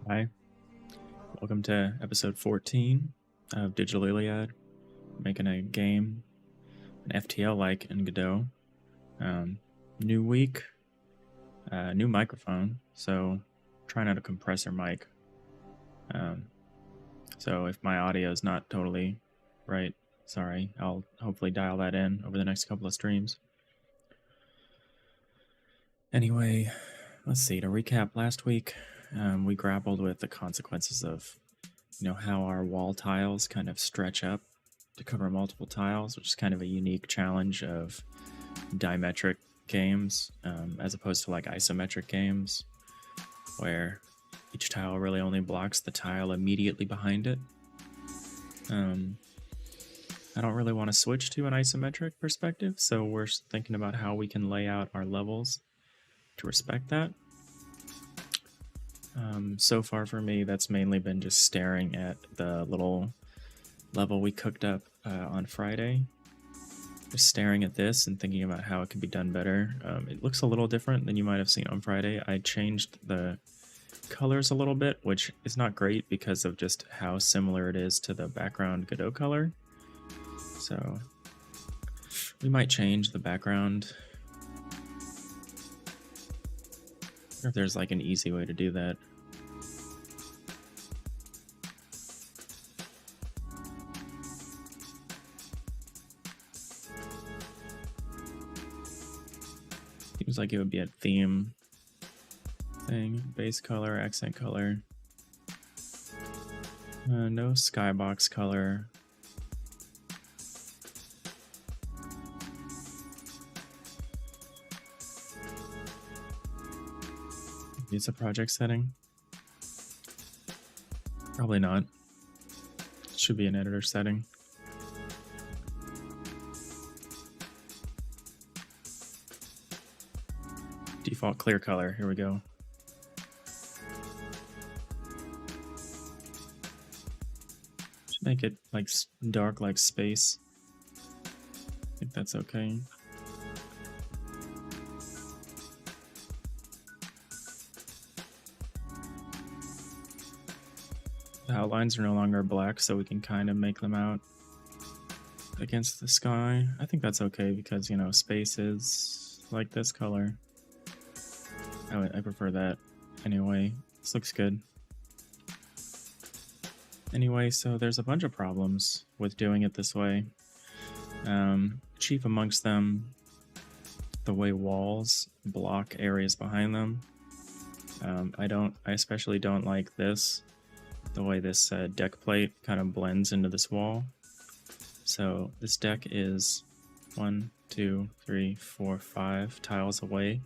Hi, welcome to episode 14 of Digital ILIAD, making a game, an FTL-like in Godot. New week, new microphone, so trying out a compressor mic. So if my audio is not totally right, sorry, I'll hopefully dial that in over the next couple of streams. Anyway, let's see, to recap last week, we grappled with the consequences of how our wall tiles kind of stretch up to cover multiple tiles, which is kind of a unique challenge of dimetric games as opposed to like isometric games where each tile really only blocks the tile immediately behind it. I don't really want to switch to an isometric perspective, so we're thinking about how we can lay out our levels to respect that. So far for me, that's mainly been just staring at the little level we cooked up on Friday. Just staring at this and thinking about how it could be done better. It looks a little different than you might have seen on Friday. I changed the colors a little bit, which is not great because of just how similar it is to the background Godot color. So we might change the background. I wonder if there's like an easy way to do that. Seems like it would be a theme thing. Base color, accent color. No skybox color. It's a project setting. Probably not. It should be an editor setting. Default clear color. Here we go. Should make it like dark like space. I think that's okay. The outlines are no longer black, so we can kind of make them out against the sky. I think that's okay because, space is like this color. I prefer that. Anyway, this looks good. Anyway, so there's a bunch of problems with doing it this way. Chief amongst them, the way walls block areas behind them. I especially don't like this, the way this deck plate kind of blends into this wall. So this deck is 1, 2, 3, 4, 5 tiles away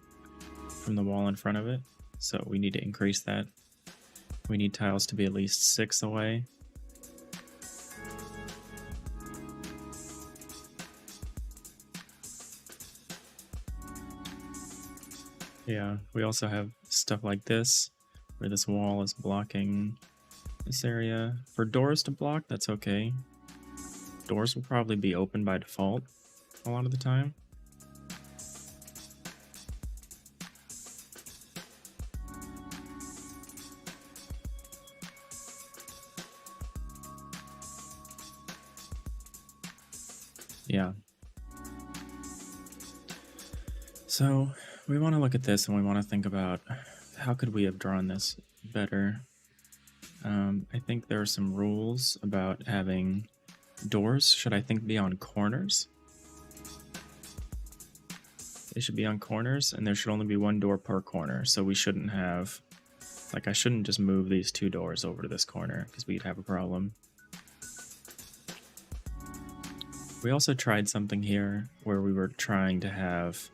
from the wall in front of it, so we need to increase that. We need tiles to be at least 6 away. Yeah, we also have stuff like this, where this wall is blocking this area. For doors to block, that's okay. Doors will probably be open by default a lot of the time. Yeah. So we want to look at this and we want to think about how could we have drawn this better. I think there are some rules about having doors should I think be on corners. They should be on corners and there should only be one door per corner, so we shouldn't have, like, I shouldn't just move these 2 doors over to this corner because we'd have a problem. We also tried something here where we were trying to have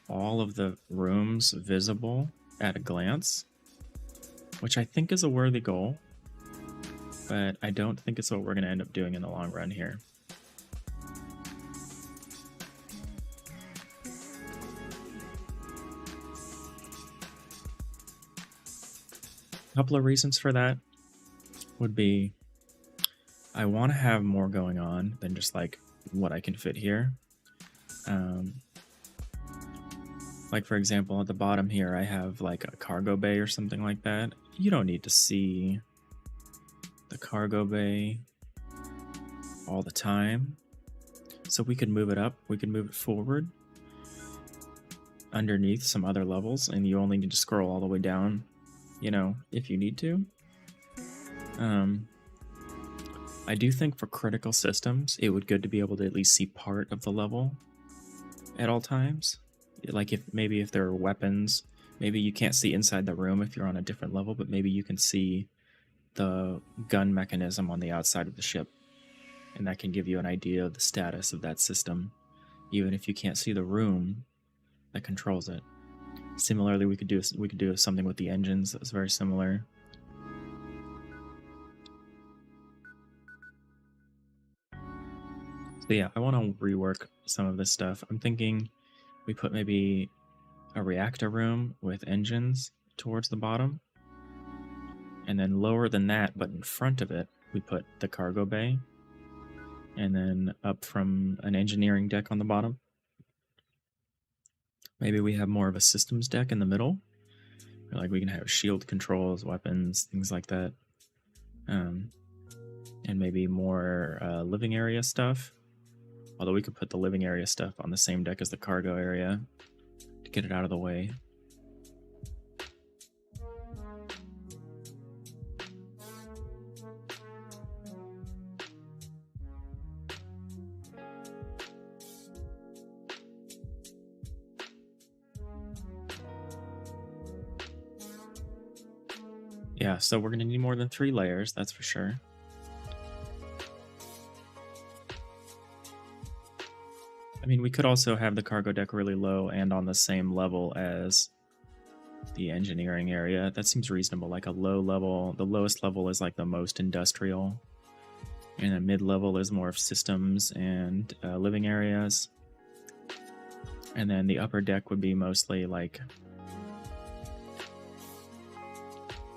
all of the rooms visible at a glance, which I think is a worthy goal, but I don't think it's what we're going to end up doing in the long run here. A couple of reasons for that would be I want to have more going on than just like what I can fit here. Like for example, at the bottom here, I have like a cargo bay or something like that. You don't need to see the cargo bay all the time. So we could move it up, we could move it forward underneath some other levels, and you only need to scroll all the way down, you know, if you need to. I do think for critical systems, it would good to be able to at least see part of the level at all times. Like if there are weapons, maybe you can't see inside the room if you're on a different level, but maybe you can see the gun mechanism on the outside of the ship, and that can give you an idea of the status of that system, even if you can't see the room that controls it. Similarly, we could do something with the engines that's very similar. So yeah, I want to rework some of this stuff. I'm thinking we put maybe a reactor room with engines towards the bottom, and then lower than that, but in front of it, we put the cargo bay, and then up from an engineering deck on the bottom. Maybe we have more of a systems deck in the middle. Like we can have shield controls, weapons, things like that. And maybe more living area stuff. Although we could put the living area stuff on the same deck as the cargo area to get it out of the way. Yeah, so we're going to need more than 3 layers, that's for sure. I mean, we could also have the cargo deck really low and on the same level as the engineering area. That seems reasonable, like a low level. The lowest level is like the most industrial, and a mid-level is more of systems and living areas. And then the upper deck would be mostly like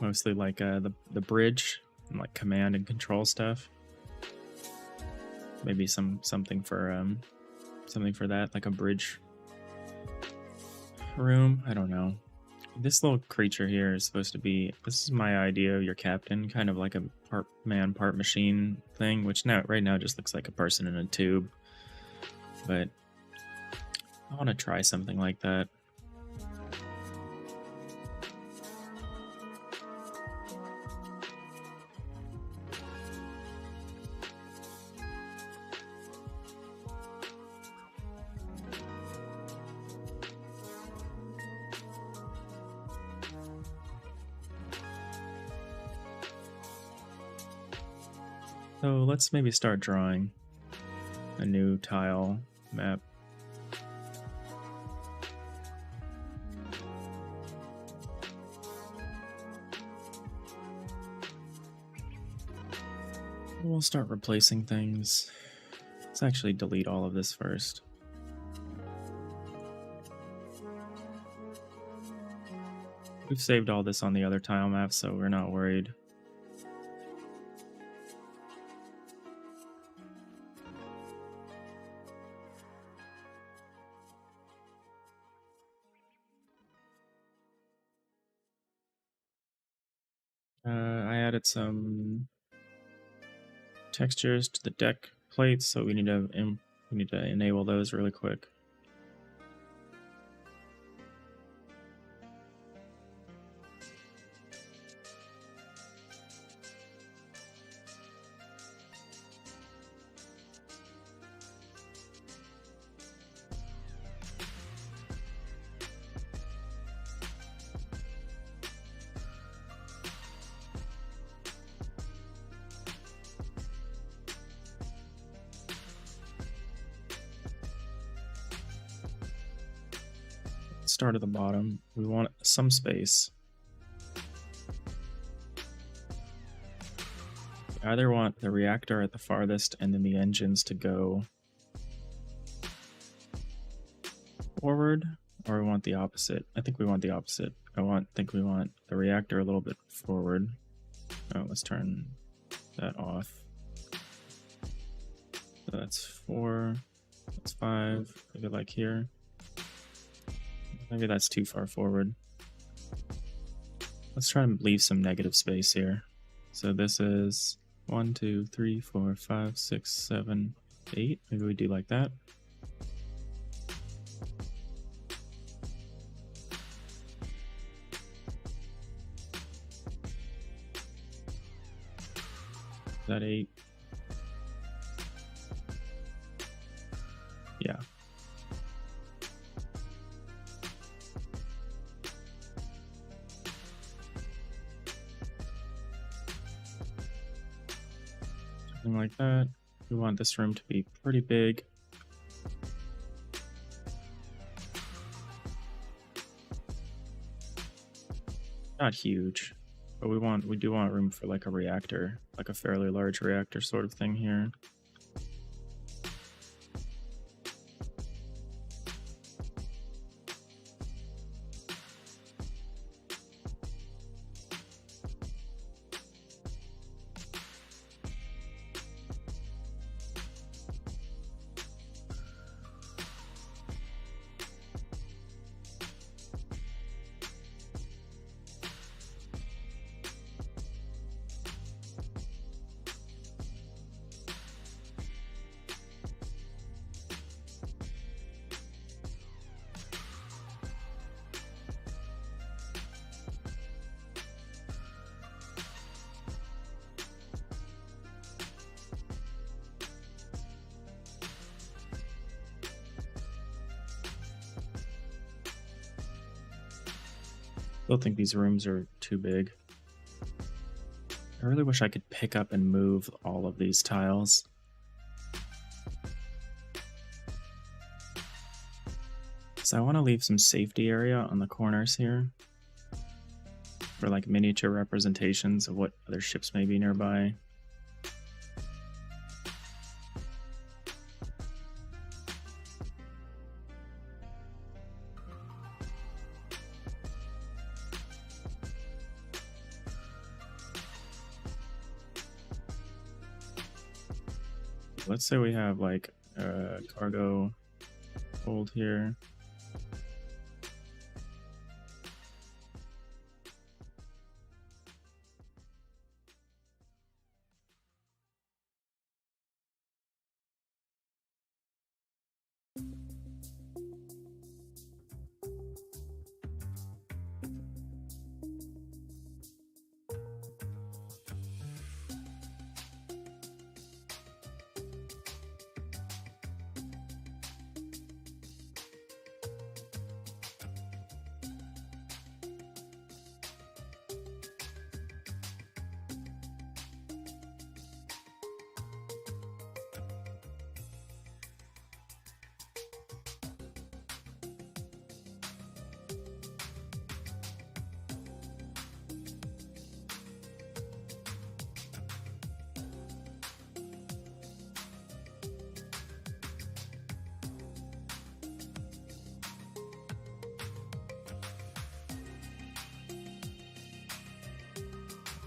the bridge and like command and control stuff. Maybe something for that, like a bridge room. I don't know. This little creature here is supposed to be, this is my idea of your captain, kind of like a part man, part machine thing, which right now just looks like a person in a tube. But I want to try something like that. So let's maybe start drawing a new tile map. We'll start replacing things. Let's actually delete all of this first. We've saved all this on the other tile map, so we're not worried. I added some textures to the deck plates, so we need to enable those really quick. Start at the bottom. We want some space. We either want the reactor at the farthest and then the engines to go forward, or we want the opposite. I think we want the opposite. think we want the reactor a little bit forward. Oh, let's turn that off. So that's 4, that's 5, maybe like here. Maybe that's too far forward. Let's try to leave some negative space here. So this is 1, 2, 3, 4, 5, 6, 7, 8. Maybe we do like that. Is that 8? Yeah. Something like that. We want this room to be pretty big. Not huge, but we do want room for like a reactor, like a fairly large reactor sort of thing here. Still think these rooms are too big. I really wish I could pick up and move all of these tiles. So I want to leave some safety area on the corners here for like miniature representations of what other ships may be nearby. Let's say we have like a cargo hold here.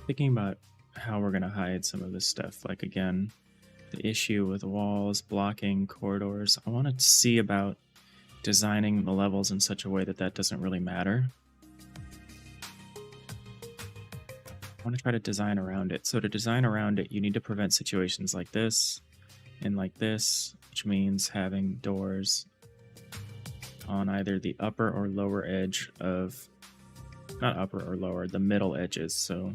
Thinking about how we're going to hide some of this stuff, like again, the issue with walls, blocking, corridors. I want to see about designing the levels in such a way that that doesn't really matter. I want to try to design around it. So to design around it, you need to prevent situations like this and like this, which means having doors on either the upper or lower edge of, not upper or lower, the middle edges. So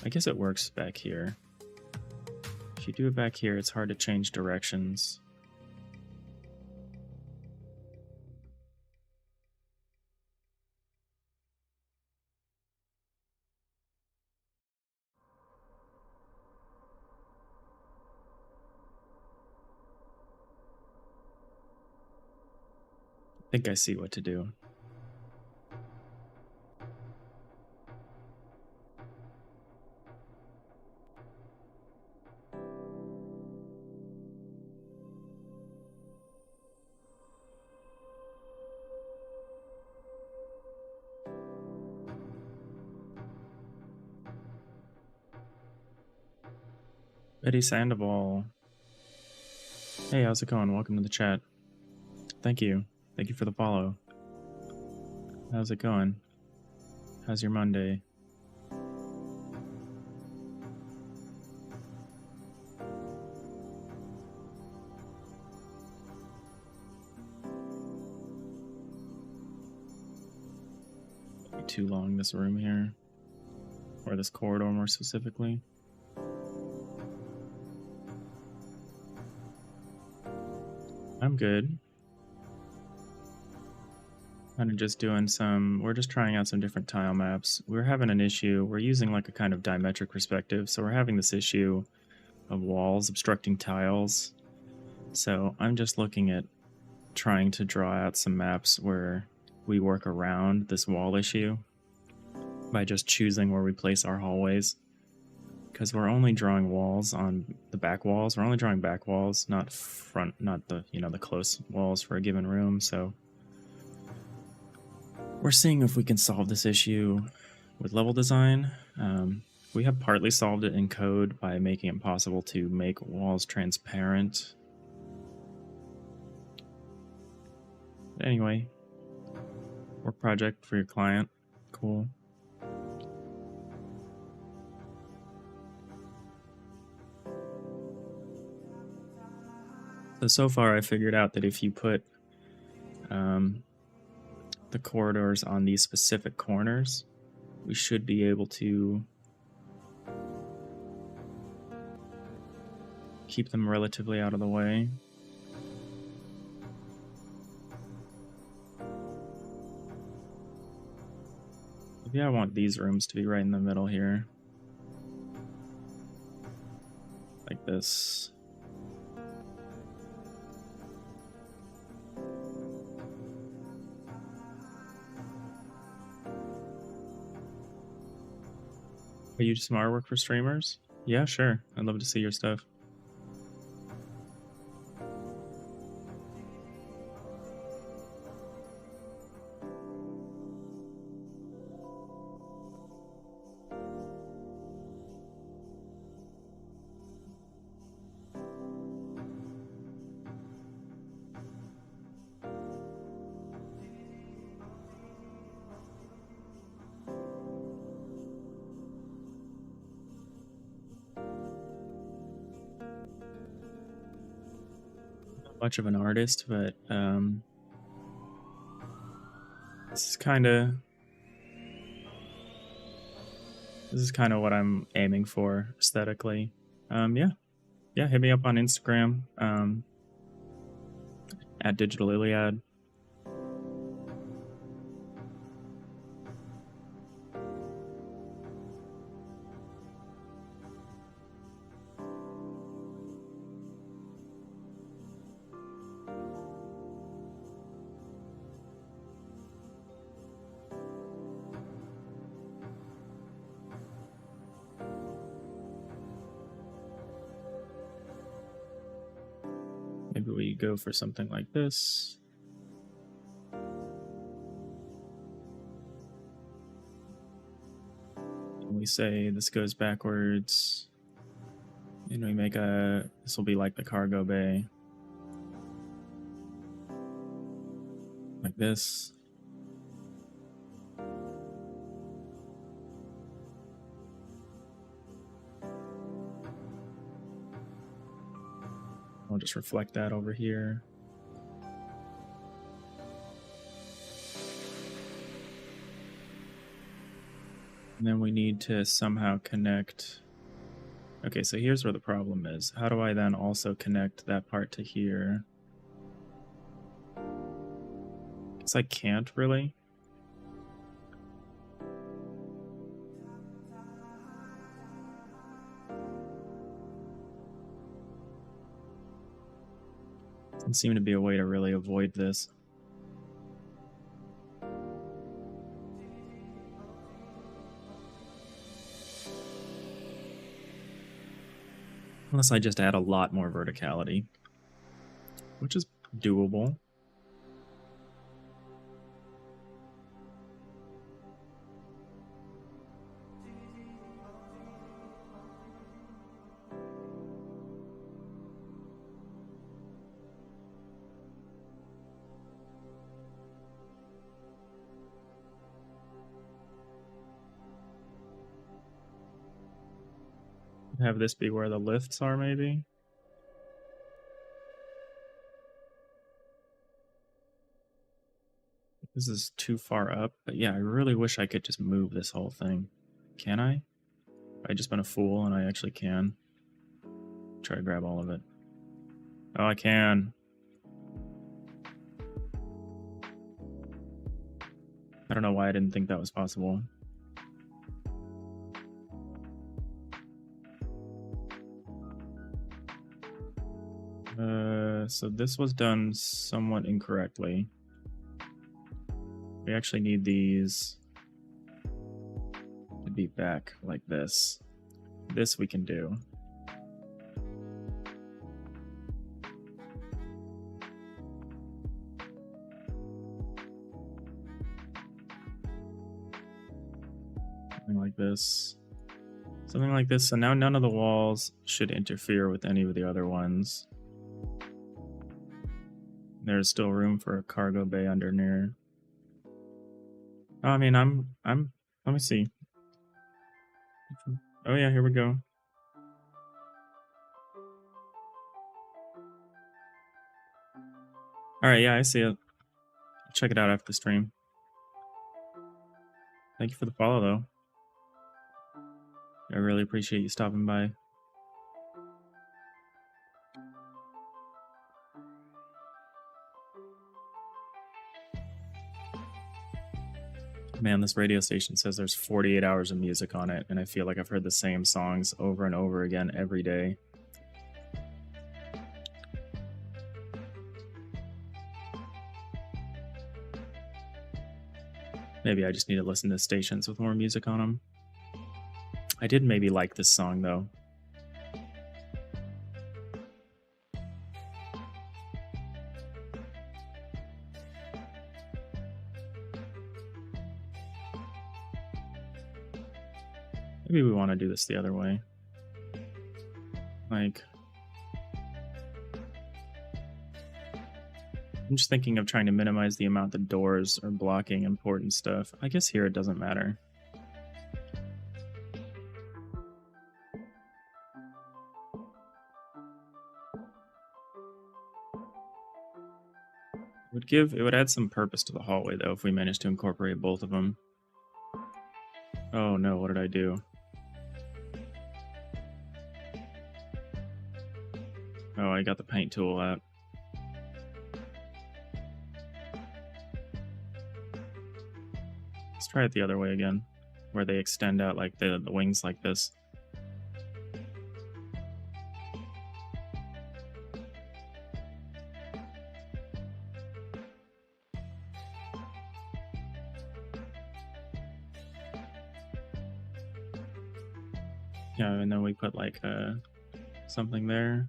I guess it works back here. If you do it back here, it's hard to change directions. I think I see what to do. Betty Sandoval. Hey, how's it going? Welcome to the chat. Thank you. Thank you for the follow. How's it going? How's your Monday? Too long, this room here, or this corridor more specifically. I'm good. Kind of just doing we're just trying out some different tile maps. We're having an issue. We're using like a kind of dimetric perspective, so we're having this issue of walls obstructing tiles. So I'm just looking at trying to draw out some maps where we work around this wall issue by just choosing where we place our hallways. Because we're only drawing walls on the back walls. We're only drawing back walls, not front, not the, the close walls for a given room. So we're seeing if we can solve this issue with level design. We have partly solved it in code by making it possible to make walls transparent. Anyway, work project for your client. Cool. So far I figured out that if you put the corridors on these specific corners, we should be able to keep them relatively out of the way. Maybe I want these rooms to be right in the middle here. Like this. Are you just artwork for streamers? Yeah, sure. I'd love to see your stuff. Much of an artist, but this is kind of what I'm aiming for aesthetically. Yeah, hit me up on Instagram at Digital ILIAD. Maybe we go for something like this. And we say this goes backwards. And we make this will be like the cargo bay. Like this. I'll just reflect that over here. And then we need to somehow connect. Okay, so here's where the problem is. How do I then also connect that part to here? Because I can't really. Doesn't seem to be a way to really avoid this. Unless I just add a lot more verticality, which is doable. Have this be where the lifts are, maybe? This is too far up, but yeah, I really wish I could just move this whole thing. Can I? I've just been a fool and I actually can. Try to grab all of it. Oh, I can. I don't know why I didn't think that was possible. So this was done somewhat incorrectly. We actually need these to be back like this. This we can do. Something like this. Something like this. So now none of the walls should interfere with any of the other ones. There's still room for a cargo bay under near. Oh, I mean, let me see. Oh yeah, here we go. Alright, yeah, I see it. Check it out after the stream. Thank you for the follow, though. I really appreciate you stopping by. Man, this radio station says there's 48 hours of music on it, and I feel like I've heard the same songs over and over again every day. Maybe I just need to listen to stations with more music on them. I did maybe like this song, though. Maybe we want to do this the other way. Like, I'm just thinking of trying to minimize the amount the doors are blocking important stuff. I guess here it doesn't matter. It would add some purpose to the hallway, though, if we managed to incorporate both of them. Oh no, what did I do? Oh, I got the paint tool out. Let's try it the other way again, where they extend out like the wings like this. Yeah, and then we put like something there.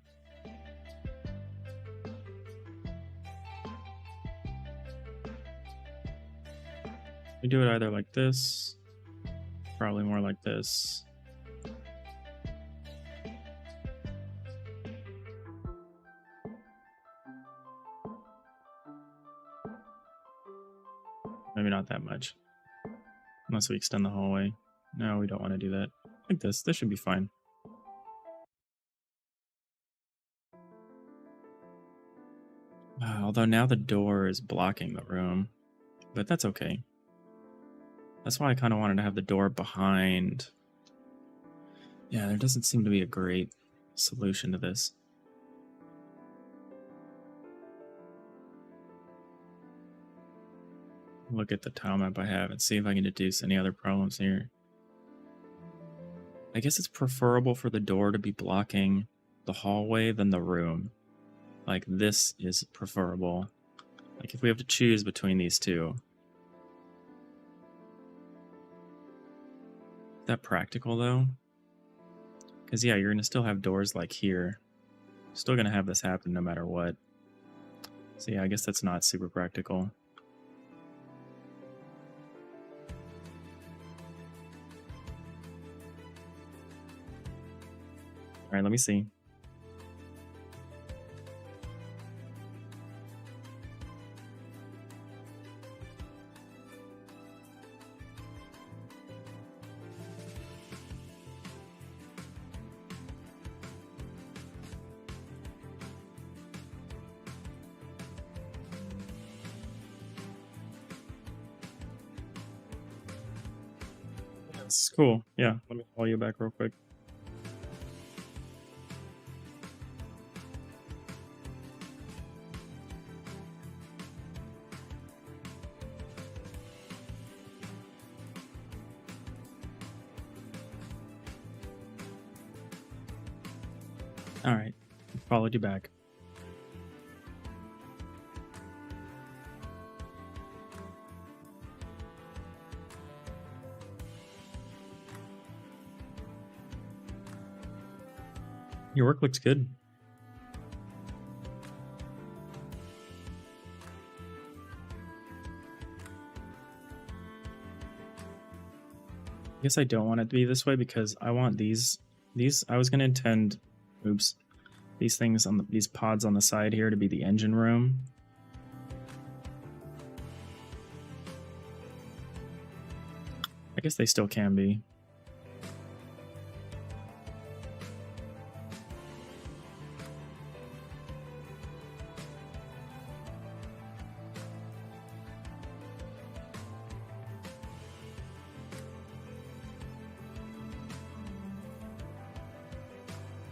We do it either like this, probably more like this. Maybe not that much, unless we extend the hallway. No, we don't want to do that. Like this. This should be fine. Although now the door is blocking the room, but that's okay. That's why I kind of wanted to have the door behind. Yeah, there doesn't seem to be a great solution to this. Look at the tile map I have and see if I can deduce any other problems here. I guess it's preferable for the door to be blocking the hallway than the room. Like, this is preferable. Like, if we have to choose between these two. Is that practical, though? Because, yeah, you're going to still have doors like here. Still going to have this happen no matter what. So, yeah, I guess that's not super practical. Alright, let me see. This is cool. Yeah, let me call you back real quick. All right, followed you back. Your work looks good. I guess I don't want it to be this way because I want these I was going to intend, oops, these things on these pods on the side here to be the engine room. I guess they still can be.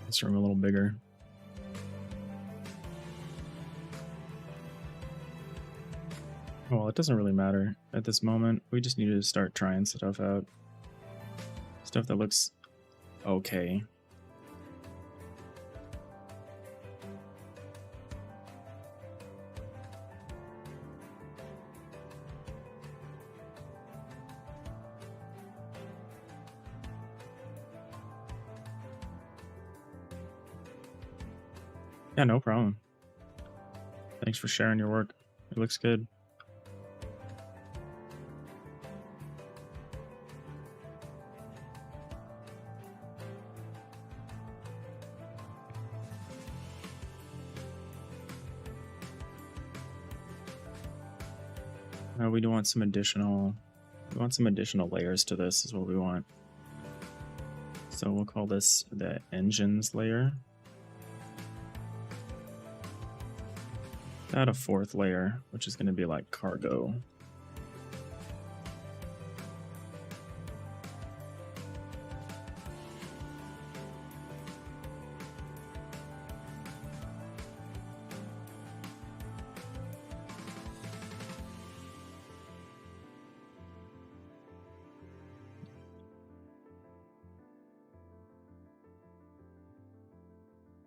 This room a little bigger. Well, it doesn't really matter at this moment. We just need to start trying stuff out. Stuff that looks okay. Yeah, no problem. Thanks for sharing your work. It looks good. We do want some additional. We want some additional layers to this. Is what we want. So we'll call this the engines layer. Add a fourth layer, which is going to be like cargo.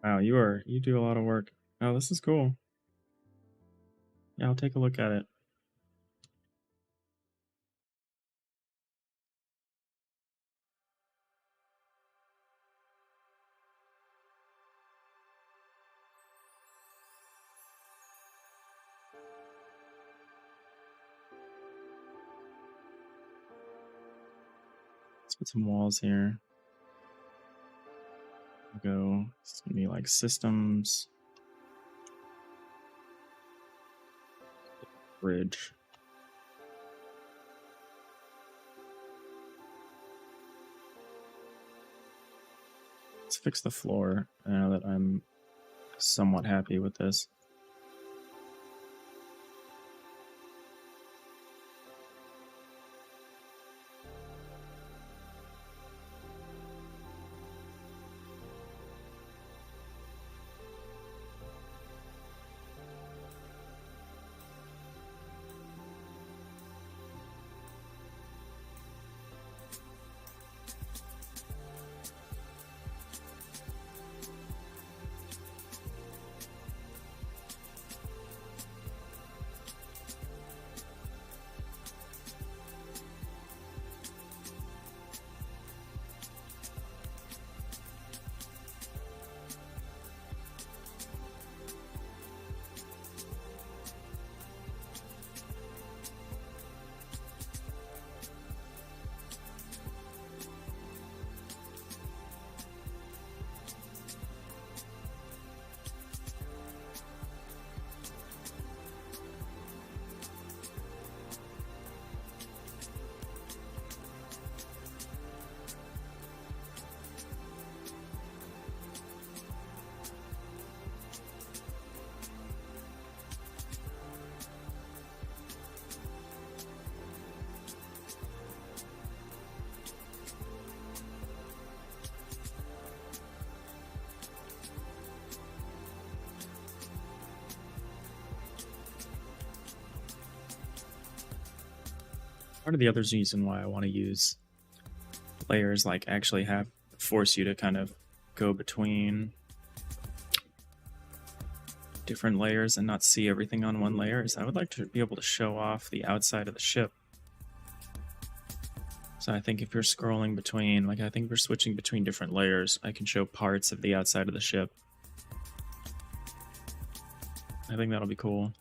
Wow, you do a lot of work. Oh, this is cool. Yeah, I'll take a look at it. Let's put some walls here. Go. It's gonna be like systems. Bridge. Let's fix the floor now that I'm somewhat happy with this. Part of the other reason why I want to use layers like actually force you to kind of go between different layers and not see everything on one layer is I would like to be able to show off the outside of the ship. So I think if you're scrolling between, like I think we're switching between different layers, I can show parts of the outside of the ship. I think that'll be cool.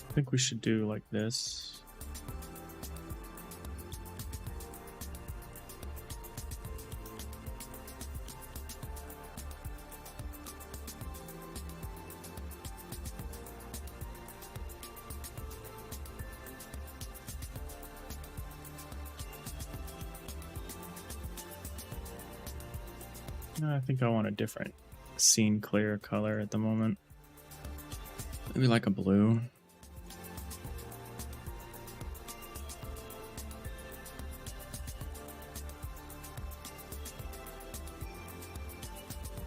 I think we should do like this. No, I think I want a different scene clear color at the moment. Maybe like a blue.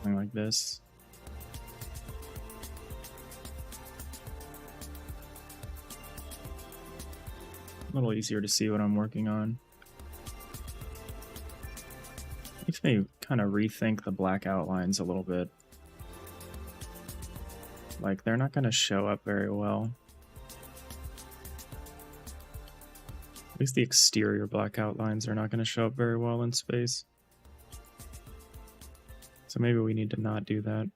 Something like this. A little easier to see what I'm working on. Makes me kind of rethink the black outlines a little bit. Like, they're not going to show up very well. At least the exterior black outlines are not going to show up very well in space. So maybe we need to not do that.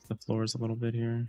The floors a little bit here.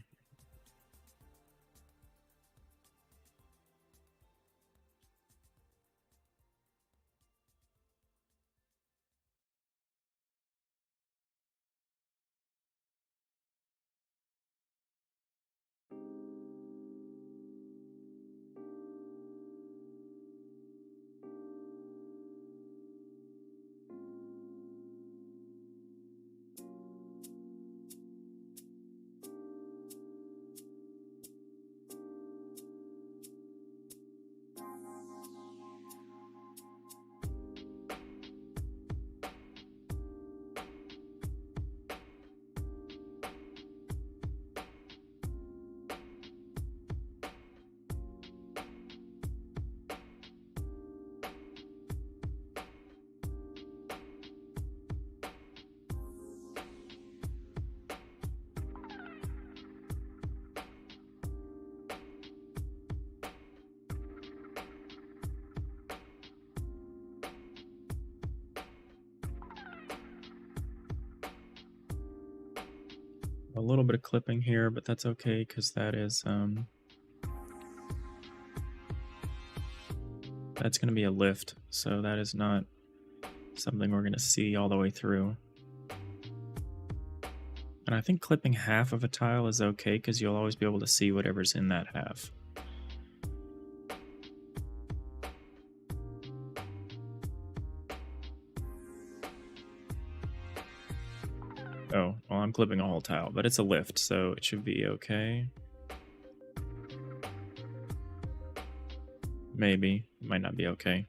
A little bit of clipping here, but that's okay because that is that's going to be a lift, so that is not something we're going to see all the way through. And I think clipping half of a tile is okay because you'll always be able to see whatever's in that half. Oh, well, I'm clipping a whole tile, but it's a lift, so it should be okay. Maybe. It might not be okay.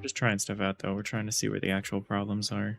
Just trying stuff out though. We're trying to see where the actual problems are.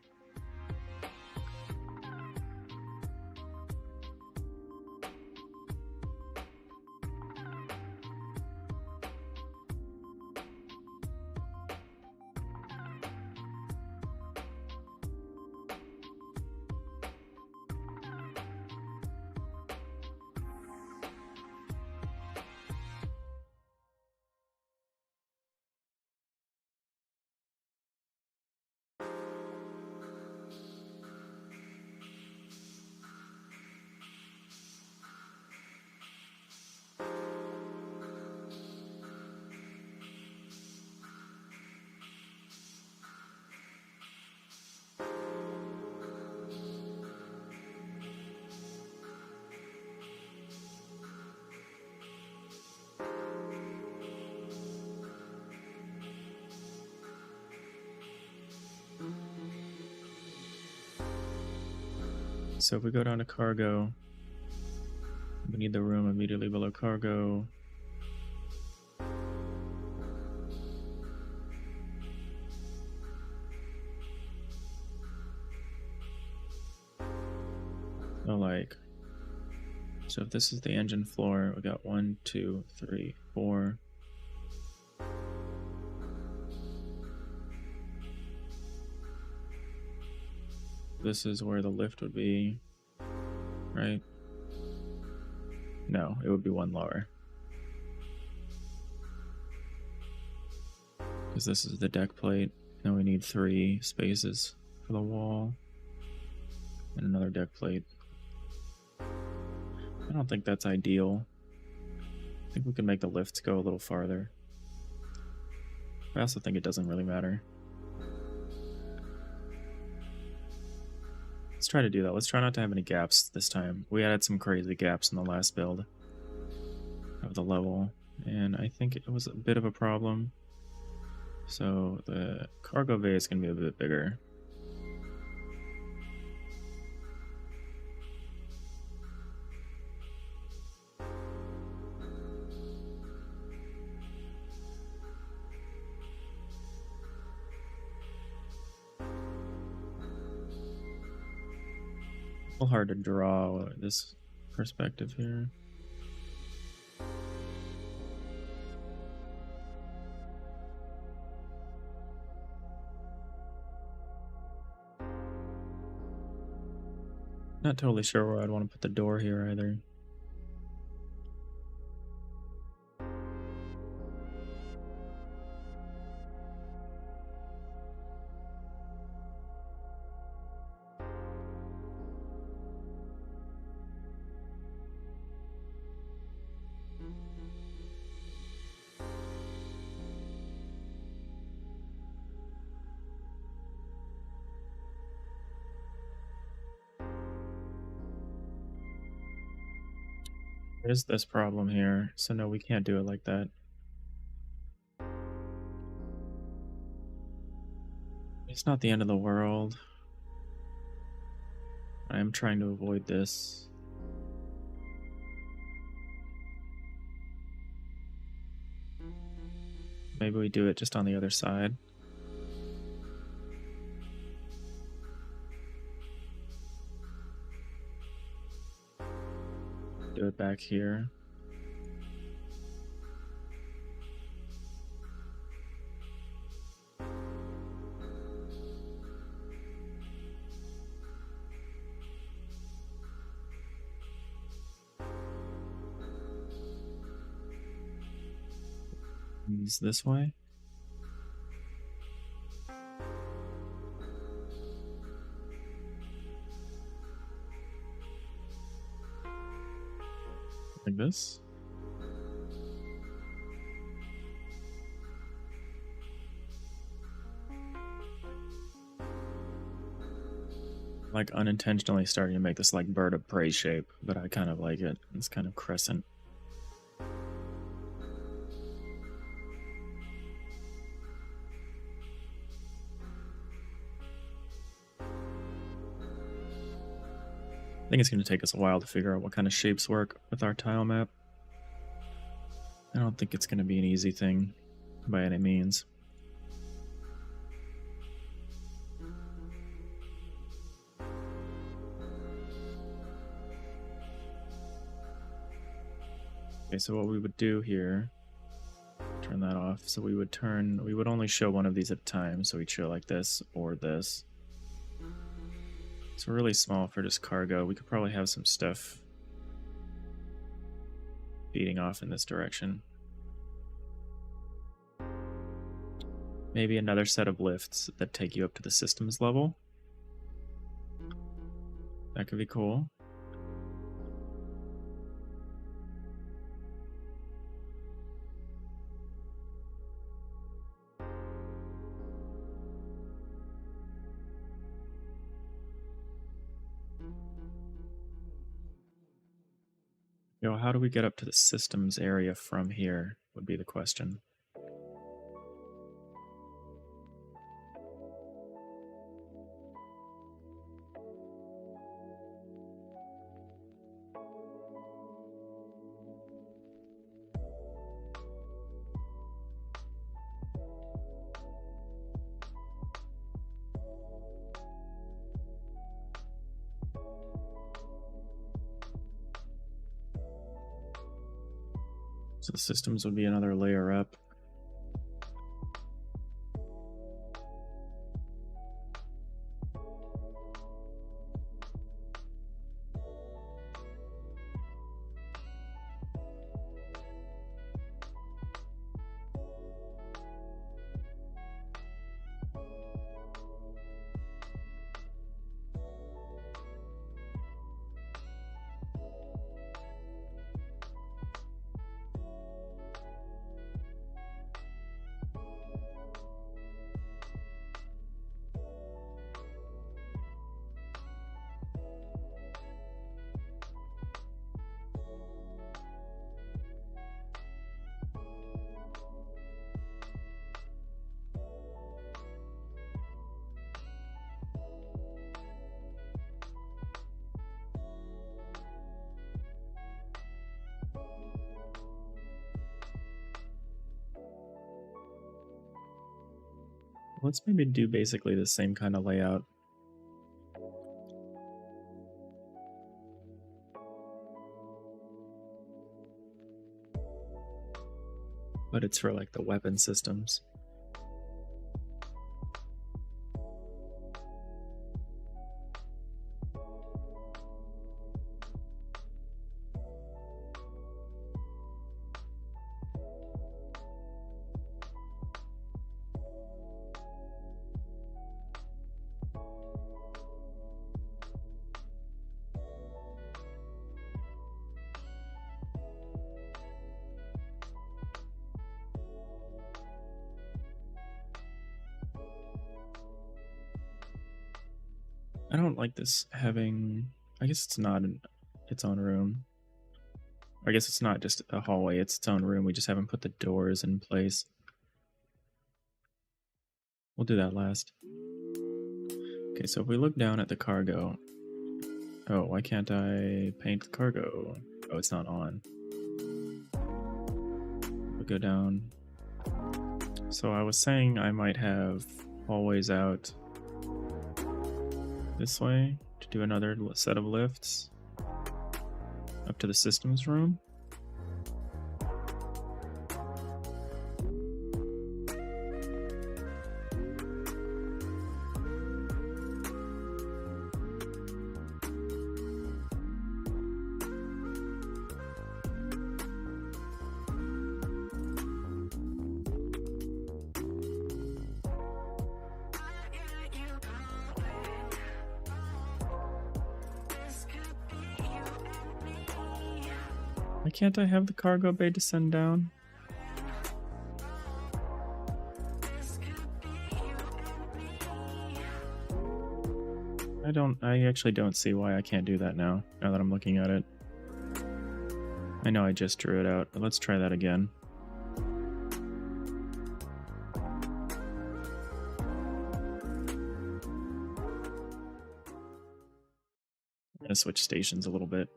So if we go down to cargo, we need the room immediately below cargo. So if this is the engine floor, we got 1, 2, 3, 4. This is where the lift would be, right? No, it would be one lower. Because this is the deck plate. Now we need 3 spaces for the wall. And another deck plate. I don't think that's ideal. I think we can make the lifts go a little farther. I also think it doesn't really matter. Let's try to do that. Let's try not to have any gaps this time. We added some crazy gaps in the last build of the level, and I think it was a bit of a problem. So the cargo bay is going to be a bit bigger. A little hard to draw this perspective here. Not totally sure where I'd want to put the door here either. There's this problem here, so no, we can't do it like that. It's not the end of the world. I am trying to avoid this. Maybe we do it just on the other side. Do it back here. Use this way. Like this. Like unintentionally starting to make this like bird of prey shape, but I kind of like it. It's kind of crescent. I think it's going to take us a while to figure out what kind of shapes work with our tile map. I don't think it's going to be an easy thing by any means. Okay, so what we would do here, turn that off. So we would only show one of these at a time. So we'd show like this or this. It's really small for just cargo. We could probably have some stuff feeding off in this direction. Maybe another set of lifts that take you up to the systems level. That could be cool. Yo, how do we get up to the systems area from here would be the question. So the systems would be another layer up. Let's maybe do basically the same kind of layout. But it's for like the weapon systems. I don't like this having, I guess it's not its own room. I guess it's not just a hallway, it's its own room. We just haven't put the doors in place. We'll do that last. Okay, so if we look down at the cargo. Oh, why can't I paint the cargo? Oh, it's not on. We'll go down. So I was saying I might have hallways out this way to do another set of lifts up to the systems room. Why can't I have the cargo bay descend down? I actually don't see why I can't do that now that I'm looking at it. I know I just drew it out, but let's try that again. I'm gonna switch stations a little bit.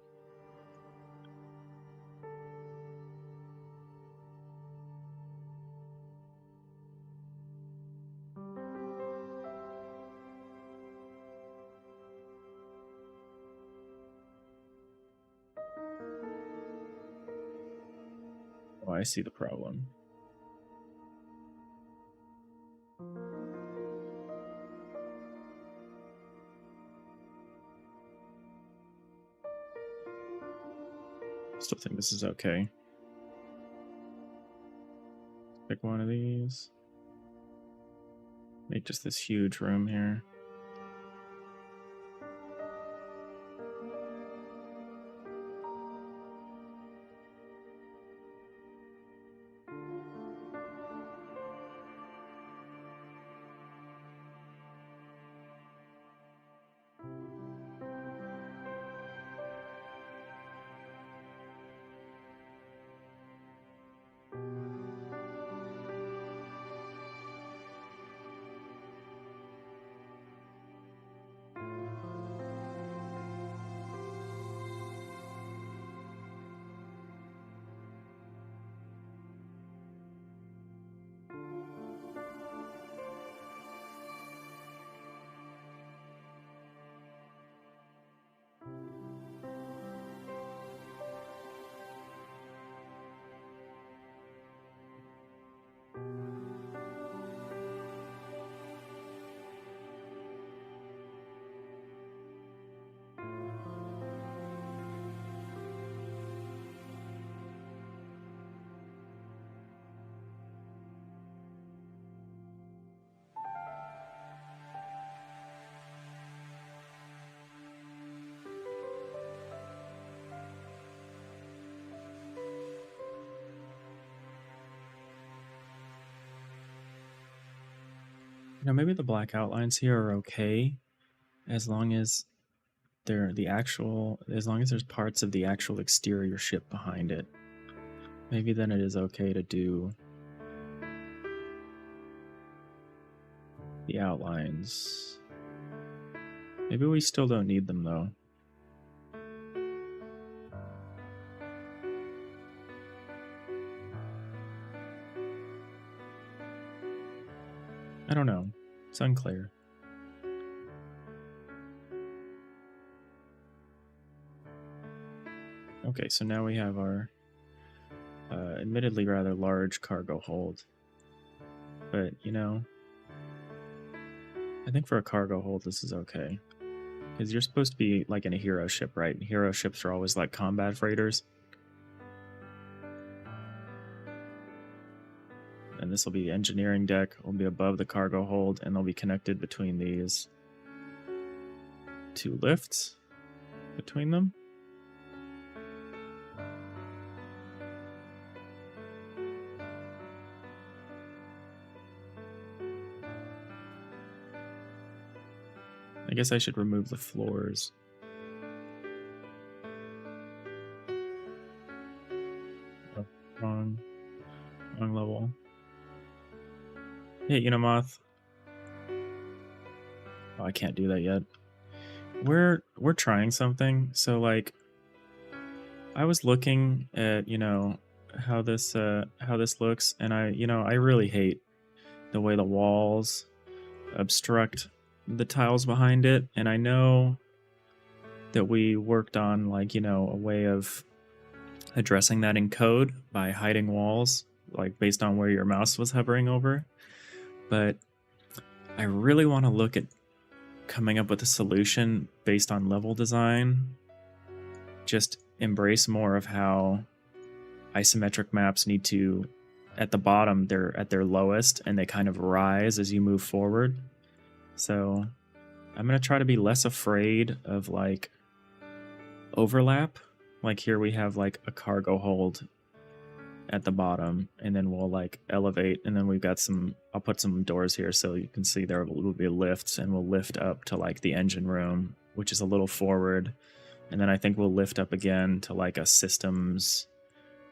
I see the problem. Still think this is okay. Pick one of these. Make just this huge room here. You know, maybe the black outlines here are okay as long as they're as long as there's parts of the actual exterior ship behind it. Maybe then it is okay to do the outlines. Maybe we still don't need them though. I don't know. It's unclear. Okay, so now we have our admittedly rather large cargo hold. But, you know, I think for a cargo hold this is okay. Because you're supposed to be like in a hero ship, right? Hero ships are always like combat freighters. And this will be the engineering deck, will be above the cargo hold, and they'll be connected between these two lifts between them. I guess I should remove the floors. Oh, wrong level. Hey, Unamoth. Oh, I can't do that yet. We're trying something. So like, I was looking at, you know, how this looks, and I really hate the way the walls obstruct the tiles behind it. And I know that we worked on like, you know, a way of addressing that in code by hiding walls, like based on where your mouse was hovering over. But I really want to look at coming up with a solution based on level design. Just embrace more of how isometric maps need to, at the bottom, they're at their lowest and they kind of rise as you move forward. So I'm going to try to be less afraid of like overlap. Like here we have like a cargo hold at the bottom, and then we'll like elevate, and then we've got some, I'll put some doors here so you can see there will be lifts, and we'll lift up to like the engine room, which is a little forward, and then I think we'll lift up again to like a systems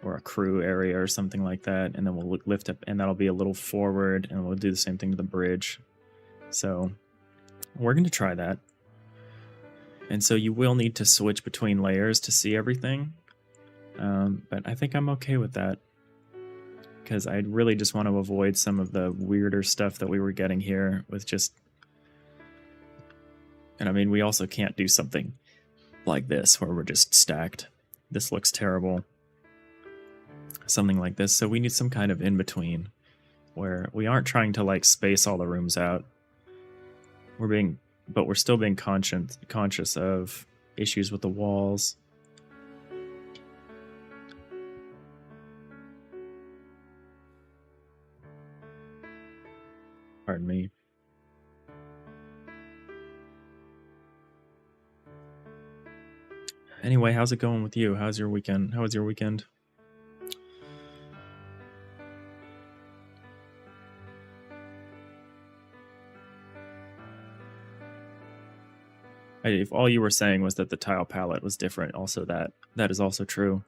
or a crew area or something like that, and then we'll lift up, and that'll be a little forward, and we'll do the same thing to the bridge. So we're going to try that. And so you will need to switch between layers to see everything, but I think I'm okay with that, because I really just want to avoid some of the weirder stuff that we were getting here with just... And I mean, we also can't do something like this where we're just stacked. This looks terrible. something like this. So we need some kind of in-between where we aren't trying to like space all the rooms out. But we're still being conscious of issues with the walls. Pardon me. Anyway, how's it going with you? How's your weekend? How was your weekend? If all you were saying was that the tile palette was different, also that is also true.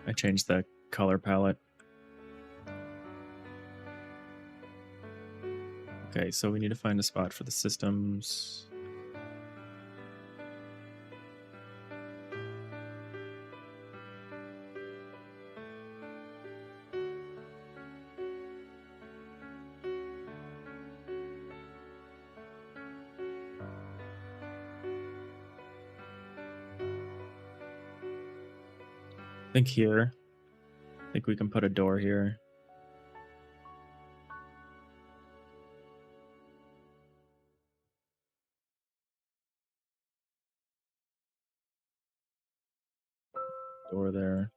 I changed the color palette. Okay, so we need to find a spot for the systems. I think here. I think we can put a door here. Door there.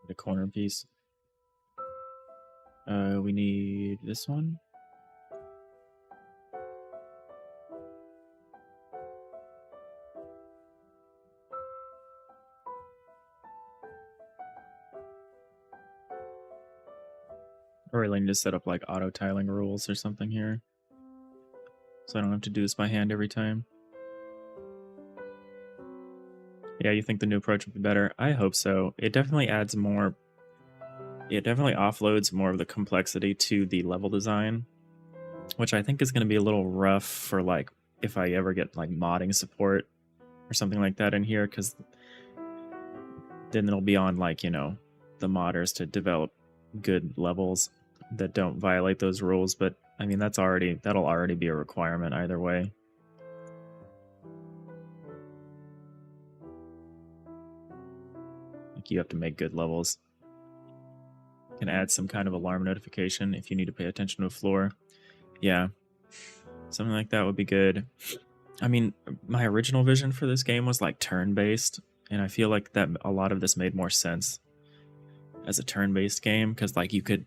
The corner piece. We need this one. I really need to set up like auto tiling rules or something here, so I don't have to do this by hand every time. Yeah, you think the new approach would be better? I hope so. It definitely adds more. It definitely offloads more of the complexity to the level design, which I think is going to be a little rough for like if I ever get like modding support or something like that in here, because then it'll be on like, you know, the modders to develop good levels that don't violate those rules. But I mean, that'll already be a requirement either way. Like you have to make good levels. You can add some kind of alarm notification if you need to pay attention to a floor. Yeah, something like that would be good. I mean, my original vision for this game was like turn-based, and I feel like that a lot of this made more sense as a turn-based game, because like you could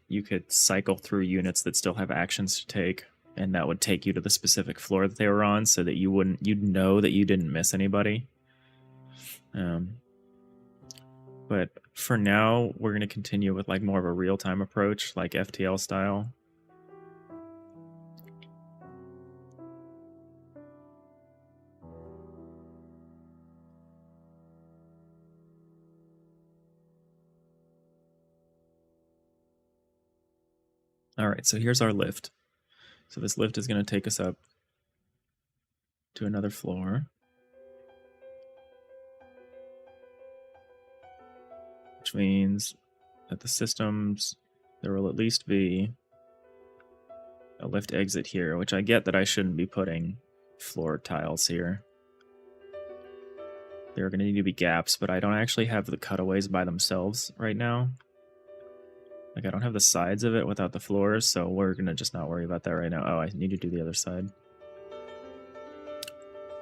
cycle through units that still have actions to take, and that would take you to the specific floor that they were on, so that you'd know that you didn't miss anybody. But for now, we're going to continue with like more of a real-time approach, like FTL style. All right, so here's our lift. So this lift is going to take us up to another floor, which means that the systems, there will at least be a lift exit here, which I get that I shouldn't be putting floor tiles here. There are going to need to be gaps, but I don't actually have the cutaways by themselves right now. Like, I don't have the sides of it without the floors, so we're going to just not worry about that right now. Oh, I need to do the other side.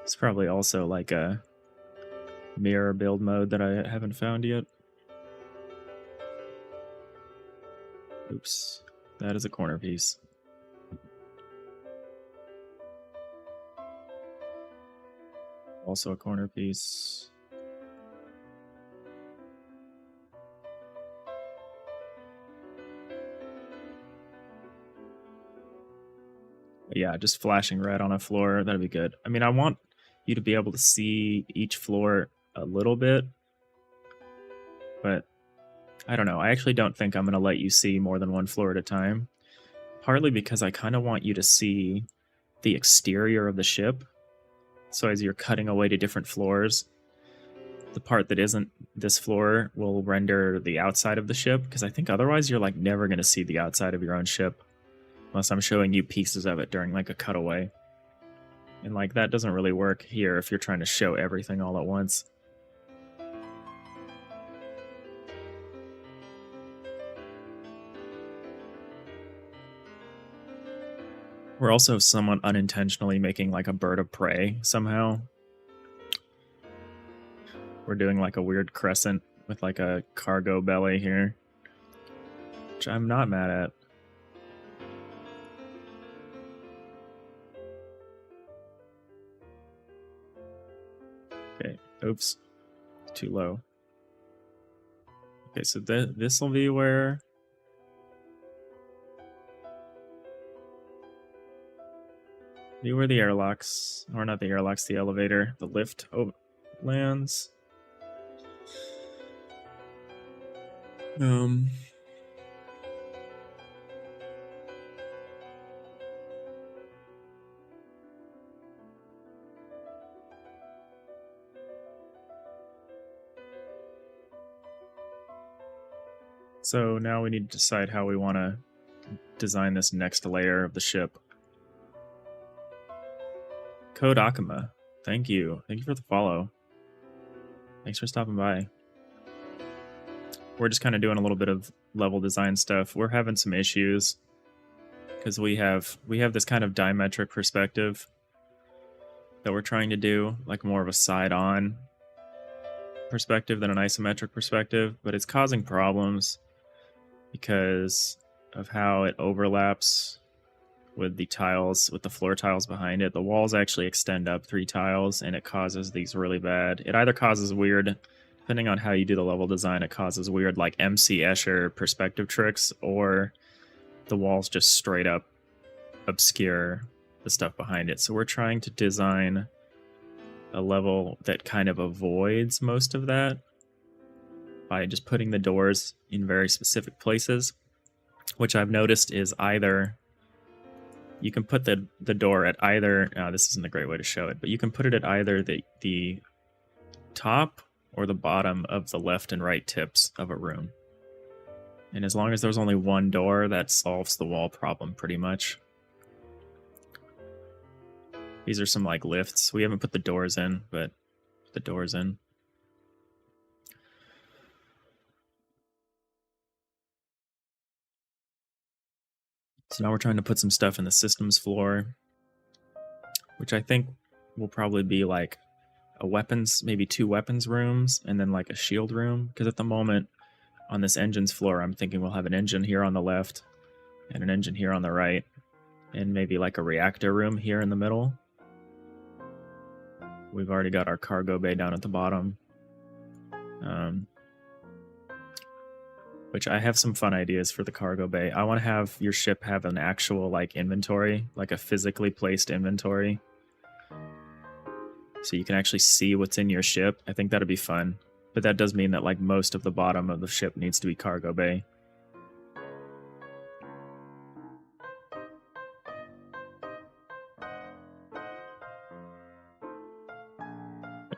It's probably also like a mirror build mode that I haven't found yet. Oops, that is a corner piece. Also a corner piece. Yeah, just flashing red on a floor, that'd be good. I mean, I want you to be able to see each floor a little bit, but I don't know. I actually don't think I'm going to let you see more than one floor at a time, partly because I kind of want you to see the exterior of the ship. So as you're cutting away to different floors, the part that isn't this floor will render the outside of the ship, because I think otherwise you're like never going to see the outside of your own ship. Unless I'm showing you pieces of it during like a cutaway. And like that doesn't really work here if you're trying to show everything all at once. We're also somewhat unintentionally making like a bird of prey somehow. We're doing like a weird crescent with like a cargo belly here, which I'm not mad at. Okay, oops, too low. Okay, so this will be where the airlocks, or not the airlocks, the elevator, the lift lands. So now we need to decide how we want to design this next layer of the ship. Code Akuma, thank you. Thank you for the follow. Thanks for stopping by. We're just kind of doing a little bit of level design stuff. We're having some issues because we have this kind of dimetric perspective that we're trying to do, like more of a side-on perspective than an isometric perspective, but it's causing problems because of how it overlaps with the tiles, with the floor tiles behind it. The walls actually extend up 3 tiles, and it causes these really bad. It either causes weird, depending on how you do the level design, it causes weird like MC Escher perspective tricks, or the walls just straight up obscure the stuff behind it. So we're trying to design a level that kind of avoids most of that by just putting the doors in very specific places, which I've noticed is either you can put the door at either, this isn't a great way to show it, but you can put it at either the top or the bottom of the left and right tips of a room. And as long as there's only one door, that solves the wall problem pretty much. These are some like lifts. We haven't put the doors in, but put the doors in. So now we're trying to put some stuff in the systems floor, which I think will probably be like a weapons, maybe 2 weapons rooms, and then like a shield room. Because at the moment, on this engine's floor, I'm thinking we'll have an engine here on the left, and an engine here on the right, and maybe like a reactor room here in the middle. We've already got our cargo bay down at the bottom. Which I have some fun ideas for the cargo bay. I want to have your ship have an actual like inventory, like a physically placed inventory, so you can actually see what's in your ship. I think that'd be fun, but that does mean that like most of the bottom of the ship needs to be cargo bay.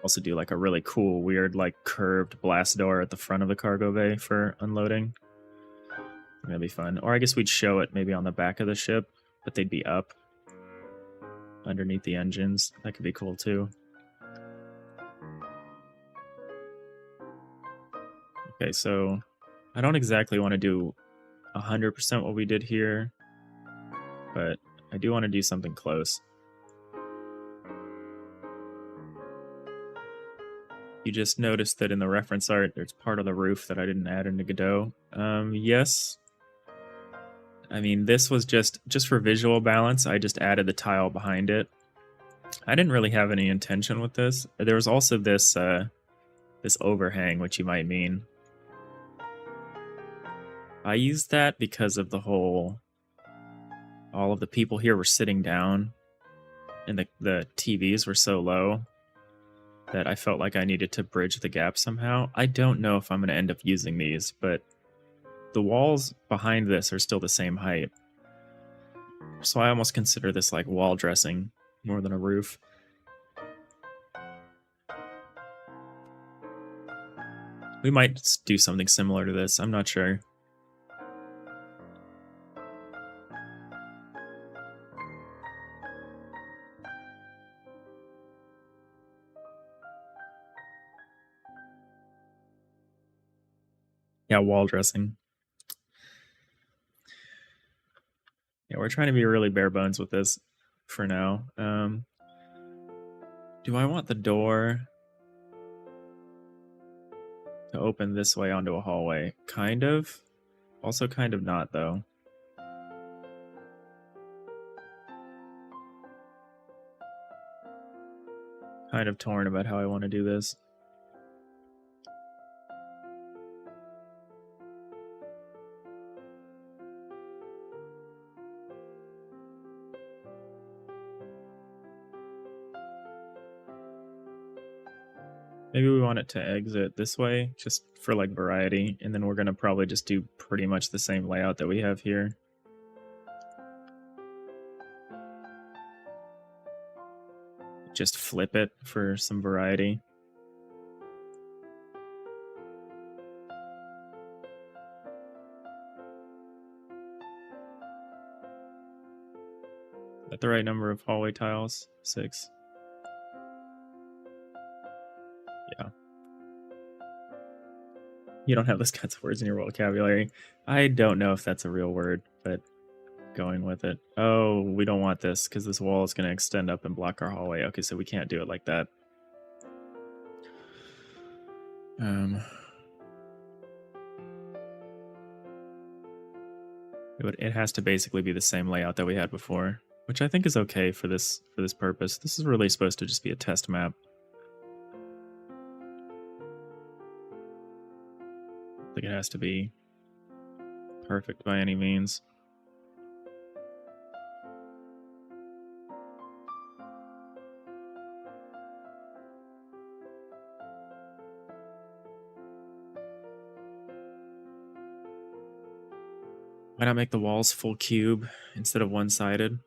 Also do like a really cool, weird, like curved blast door at the front of the cargo bay for unloading. That'd be fun. Or I guess we'd show it maybe on the back of the ship, but they'd be up underneath the engines. That could be cool too. Okay, so I don't exactly want to do 100% what we did here, but I do want to do something close. You just noticed that in the reference art, there's part of the roof that I didn't add into Godot. Yes. I mean, this was just for visual balance. I just added the tile behind it. I didn't really have any intention with this. There was also this this overhang, which you might mean. I used that because of the whole... all of the people here were sitting down, and the TVs were so low that I felt like I needed to bridge the gap somehow. I don't know if I'm going to end up using these, but the walls behind this are still the same height. So I almost consider this like wall dressing more than a roof. We might do something similar to this, I'm not sure. Yeah, wall dressing. Yeah, we're trying to be really bare bones with this for now. Do I want the door to open this way onto a hallway? Kind of. Also kind of not, though. Kind of torn about how I want to do this. Maybe we want it to exit this way, just for like variety, and then we're gonna probably just do pretty much the same layout that we have here. Just flip it for some variety. Is that the right number of hallway tiles? 6. Yeah. You don't have those kinds of words in your vocabulary. I don't know if that's a real word, but going with it. Oh, we don't want this because this wall is going to extend up and block our hallway. Okay, so we can't do it like that. It has to basically be the same layout that we had before, which I think is okay for this purpose. This is really supposed to just be a test map. I think it has to be perfect by any means. Why not make the walls full cube instead of one-sided?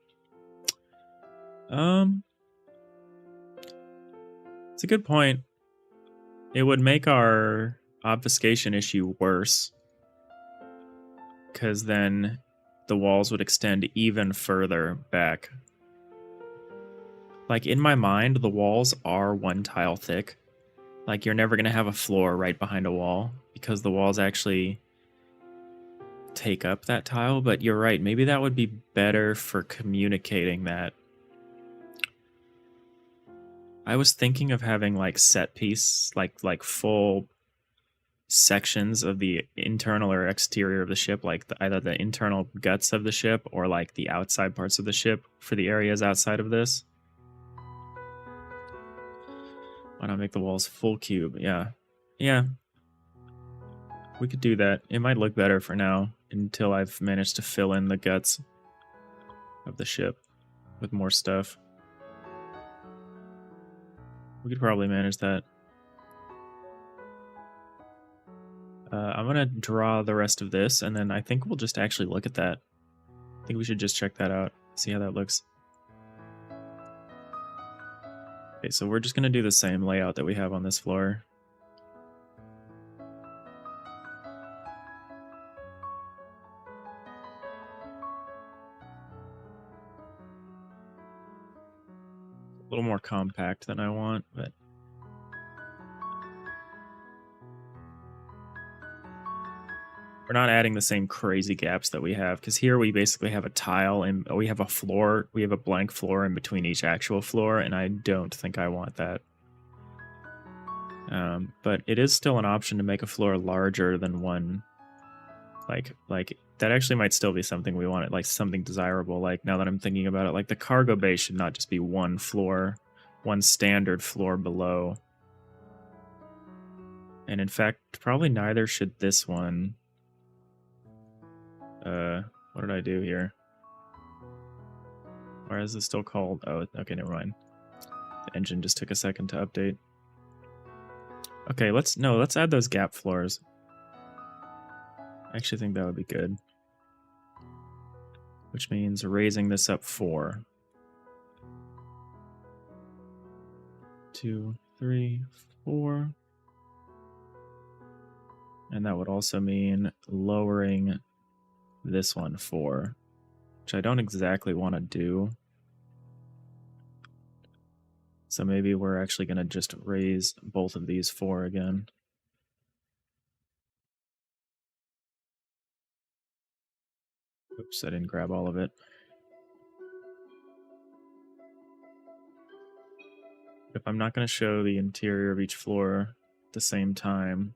It's a good point. It would make our obfuscation issue worse, because then the walls would extend even further back. Like, in my mind, the walls are 1 tile thick. Like, you're never going to have a floor right behind a wall, because the walls actually take up that tile, but you're right. Maybe that would be better for communicating that. I was thinking of having like set piece, like full sections of the internal or exterior of the ship, like either the internal guts of the ship or like the outside parts of the ship for the areas outside of this. Why not make the walls full cube? Yeah. Yeah. We could do that. It might look better for now until I've managed to fill in the guts of the ship with more stuff. We could probably manage that. I'm going to draw the rest of this, and then I think we'll just actually look at that. I think we should just check that out, see how that looks. Okay, so we're just going to do the same layout that we have on this floor. A little more compact than I want, but we're not adding the same crazy gaps that we have, because here we basically have a tile and we have a floor. We have a blank floor in between each actual floor, and I don't think I want that. But it is still an option to make a floor larger than one. Like that actually might still be something we want, like something desirable. Like, now that I'm thinking about it, like the cargo bay should not just be one floor, one standard floor below. And in fact, probably neither should this one. What did I do here? Or is it still called? Oh, okay, never mind. The engine just took a second to update. Okay, let's add those gap floors. I actually think that would be good. Which means raising this up 4. 2, 3, 4. And that would also mean lowering this one 4, which I don't exactly want to do. So maybe we're actually going to just raise both of these 4 again. Oops, I didn't grab all of it. If I'm not going to show the interior of each floor at the same time,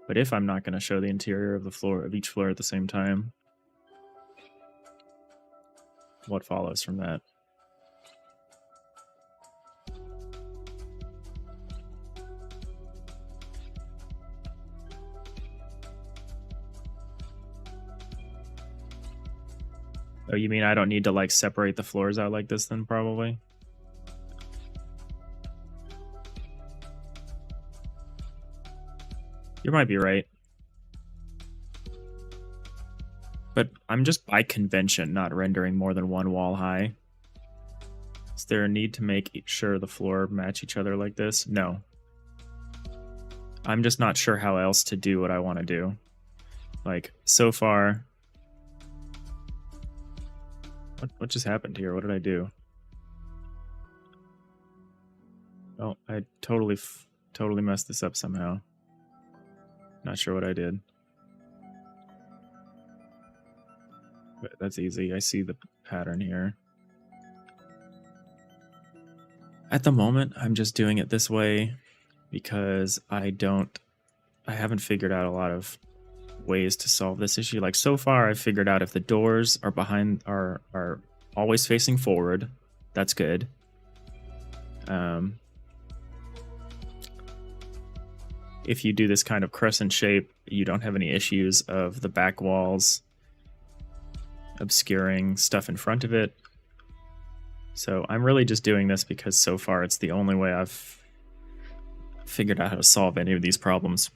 but if I'm not going to show the interior of the floor of each floor at the same time, what follows from that? Oh, you mean I don't need to like separate the floors out like this then, probably? You might be right. But I'm just by convention not rendering more than one wall high. Is there a need to make sure the floor match each other like this? No. I'm just not sure how else to do what I want to do. Like, so far... What just happened here? What did I do? Oh, I totally messed this up somehow. Not sure what I did. But that's easy. I see the pattern here. At the moment, I'm just doing it this way because I haven't figured out a lot of ways to solve this issue. Like, so far I've figured out if the doors are are always facing forward, that's good. If you do this kind of crescent shape, you don't have any issues of the back walls obscuring stuff in front of it. So I'm really just doing this because so far it's the only way I've figured out how to solve any of these problems.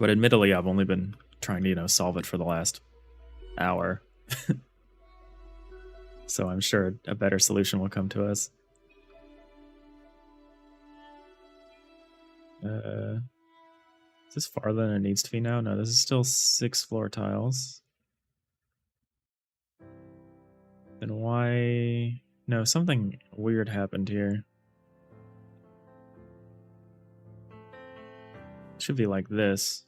But admittedly, I've only been trying to, solve it for the last hour. So I'm sure a better solution will come to us. Is this farther than it needs to be now? No, this is still 6 floor tiles. Then why... No, something weird happened here. It should be like this.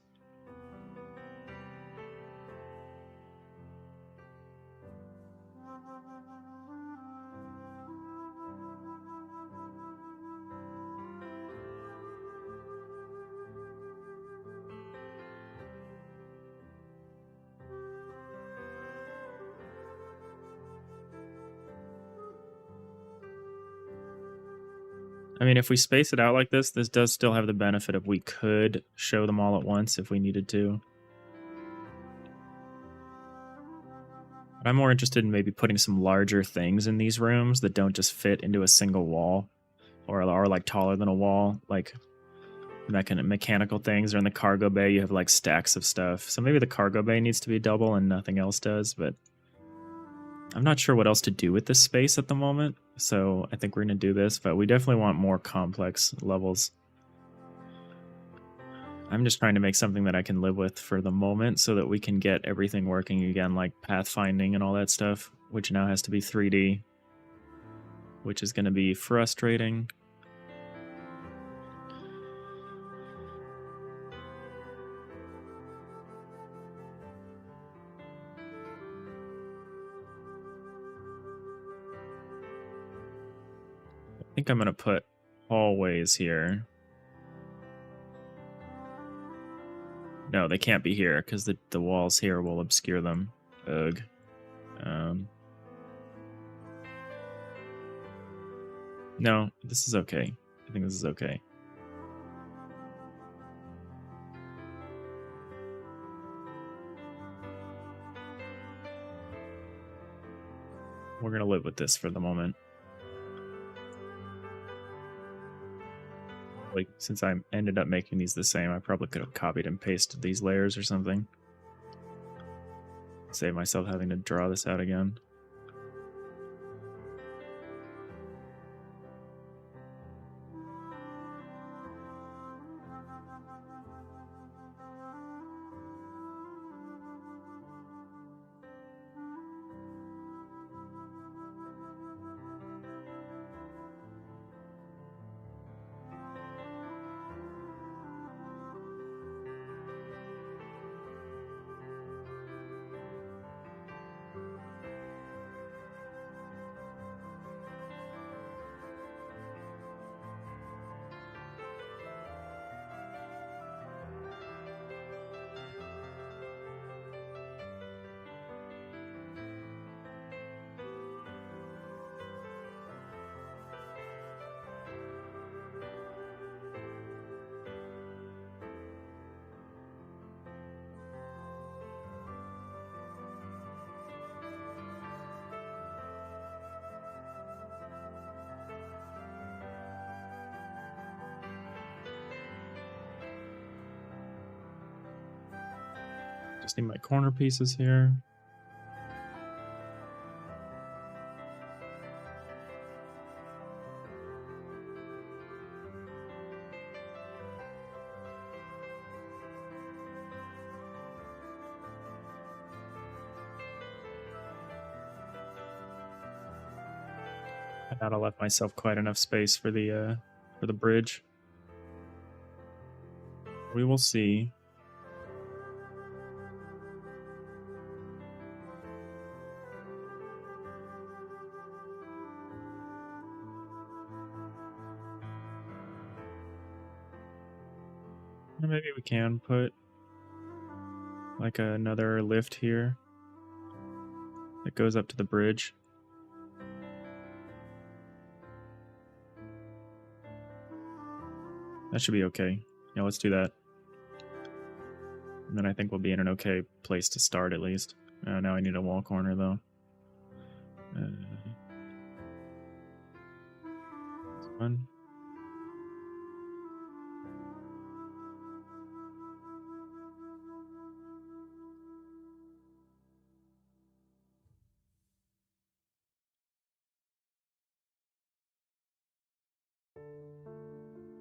I mean, if we space it out like this does still have the benefit of we could show them all at once if we needed to. But I'm more interested in maybe putting some larger things in these rooms that don't just fit into a single wall or are like taller than a wall, like mechanical things. Or in the cargo bay, you have like stacks of stuff. So maybe the cargo bay needs to be double and nothing else does, but I'm not sure what else to do with this space at the moment, so I think we're going to do this, but we definitely want more complex levels. I'm just trying to make something that I can live with for the moment so that we can get everything working again, like pathfinding and all that stuff, which now has to be 3D, which is going to be frustrating. I think I'm going to put hallways here. No, they can't be here because the walls here will obscure them. Ugh. No, this is okay. I think this is okay. We're going to live with this for the moment. Like, since I ended up making these the same, I probably could have copied and pasted these layers or something. Save myself having to draw this out again. Just need my corner pieces here. I gotta left myself quite enough space for the bridge. We will see. Or maybe we can put like another lift here that goes up to the bridge. That should be okay. Yeah, let's do that. And then I think we'll be in an okay place to start at least. Now I need a wall corner though. This one.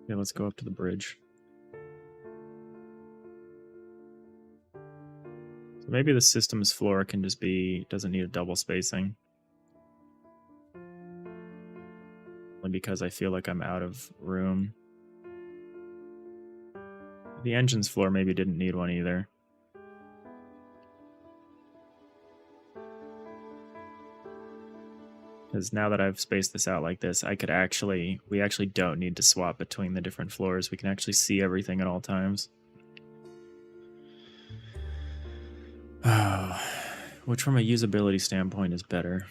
Okay, let's go up to the bridge. So maybe the system's floor can just be, doesn't need a double spacing. Only because I feel like I'm out of room. The engine's floor maybe didn't need one either. Because now that I've spaced this out like this, I could actually, we actually don't need to swap between the different floors. We can actually see everything at all times. Oh, which from a usability standpoint is better.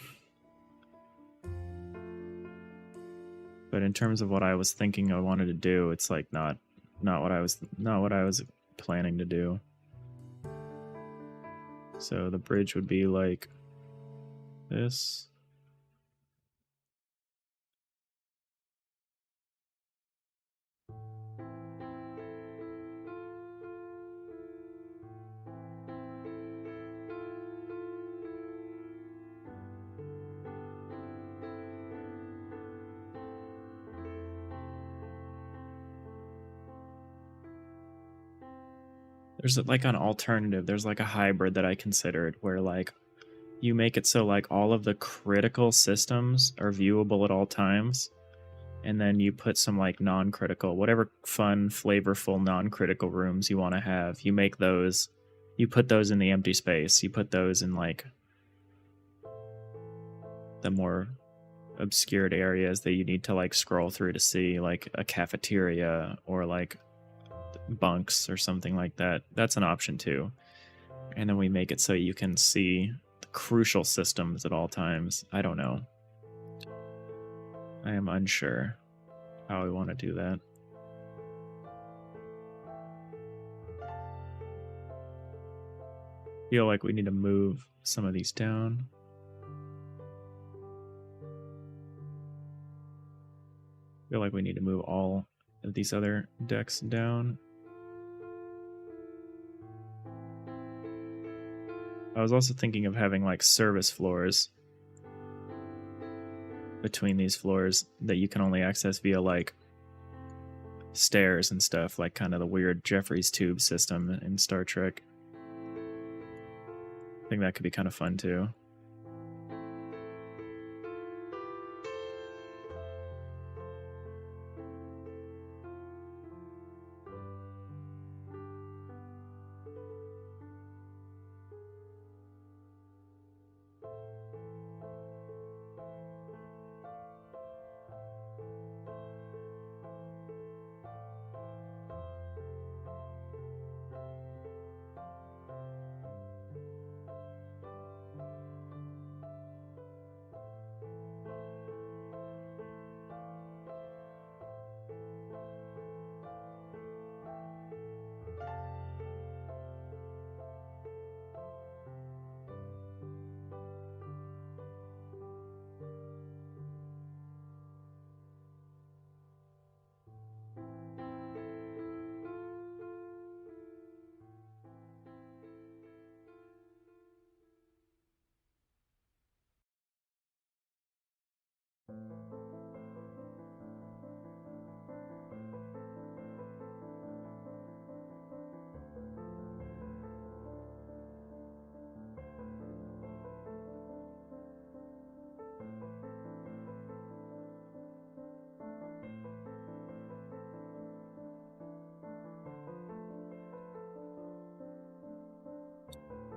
But in terms of what I was thinking I wanted to do, it's like not what I was planning to do. So the bridge would be like this. There's like an alternative, there's like a hybrid that I considered where like you make it so like all of the critical systems are viewable at all times, and then you put some like non-critical, whatever fun, flavorful non-critical rooms you want to have, you make those, you put those in the empty space, you put those in like the more obscured areas that you need to like scroll through to see, like a cafeteria or like bunks or something like that. That's an option too. And then we make it so you can see the crucial systems at all times. I don't know. I am unsure how we want to do that. Feel like we need to move some of these down. Feel like we need to move all of these other decks down. I was also thinking of having like service floors between these floors that you can only access via like stairs and stuff, like kind of the weird Jeffrey's tube system in Star Trek. I think that could be kind of fun too.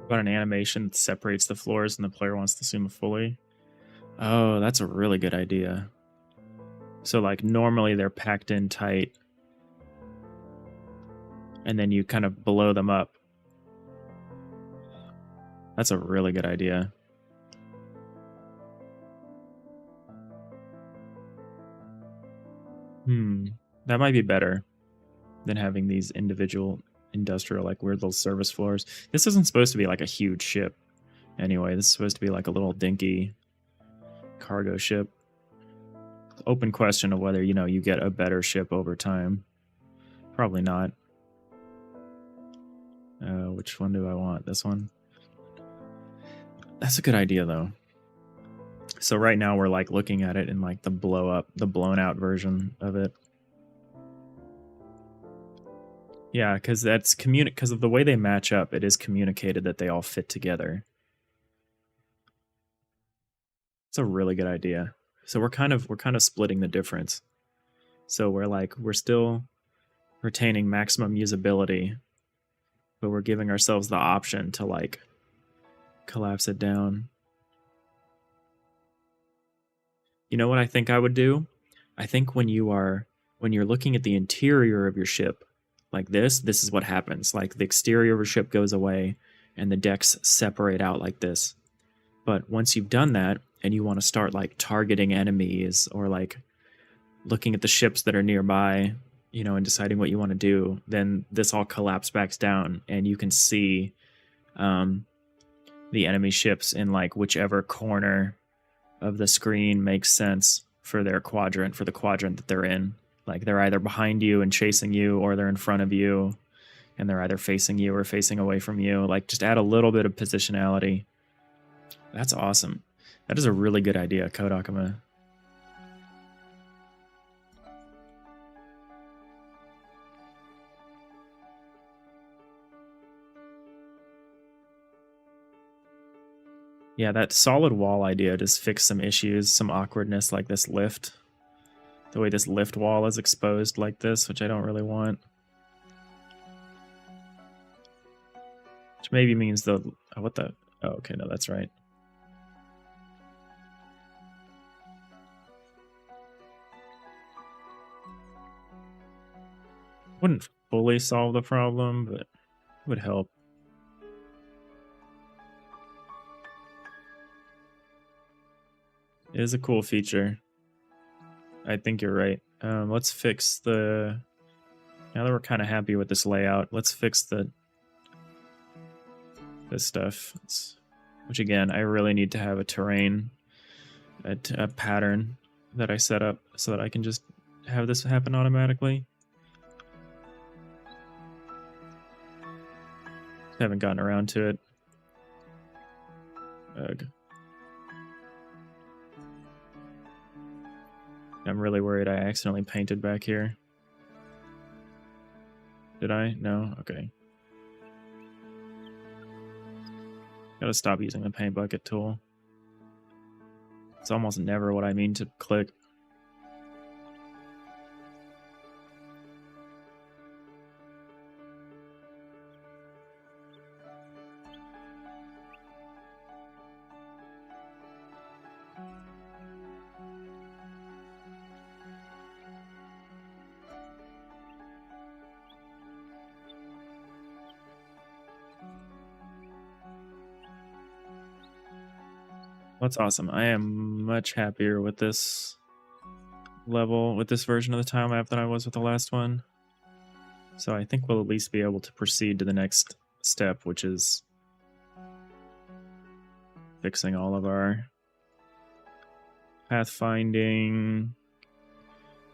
About an animation that separates the floors and the player wants to zoom fully. Oh, that's a really good idea. So like normally they're packed in tight and then you kind of blow them up. That's a really good idea. That might be better than having these individual industrial, like weird little service floors. This isn't supposed to be like a huge ship anyway. This is supposed to be like a little dinky cargo ship. Open question of whether, you get a better ship over time. Probably not. Which one do I want? This one? That's a good idea, though. So right now we're like looking at it in like the blown out version of it. Yeah, because that's because of the way they match up, it is communicated that they all fit together. It's a really good idea. So we're kind of splitting the difference. So we're still retaining maximum usability, but we're giving ourselves the option to like collapse it down. You know what I think I would do? I think when you're looking at the interior of your ship, like this is what happens. Like the exterior of your ship goes away and the decks separate out like this. But once you've done that and you want to start like targeting enemies or like looking at the ships that are nearby, and deciding what you want to do, then this all collapses back down and you can see the enemy ships in like whichever corner of the screen makes sense for their quadrant, for the quadrant that they're in. Like they're either behind you and chasing you, or they're in front of you and they're either facing you or facing away from you. Like just add a little bit of positionality. That's awesome. That is a really good idea, Kodakuma. Yeah, that solid wall idea just fixed some issues, some awkwardness, like this lift. The way this lift wall is exposed like this, which I don't really want. Which maybe means the... Oh, what the... Oh, okay, no, that's right. Wouldn't fully solve the problem, but it would help. It is a cool feature. I think you're right. Let's fix the... Now that we're kind of happy with this layout, let's fix this stuff. Which again, I really need to have a terrain, a pattern that I set up so that I can just have this happen automatically. Haven't gotten around to it. Ugh. I'm really worried I accidentally painted back here. Did I? No? Okay. Gotta stop using the paint bucket tool. It's almost never what I mean to click. That's awesome. I am much happier with this level, with this version of the time map than I was with the last one. So I think we'll at least be able to proceed to the next step, which is fixing all of our pathfinding,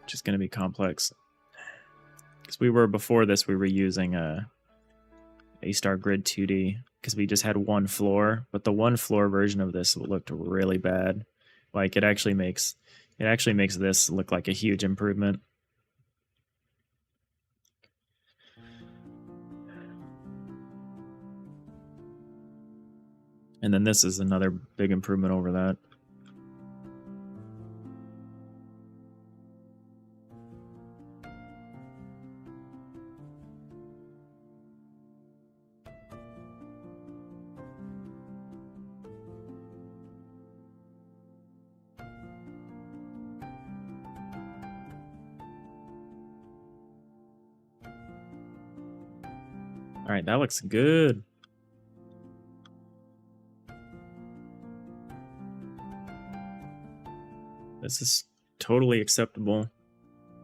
which is going to be complex. Because before this, we were using A-Star Grid 2D, because we just had one floor, but the one floor version of this looked really bad. Like it actually makes this look like a huge improvement. And then this is another big improvement over that. All right, that looks good. This is totally acceptable.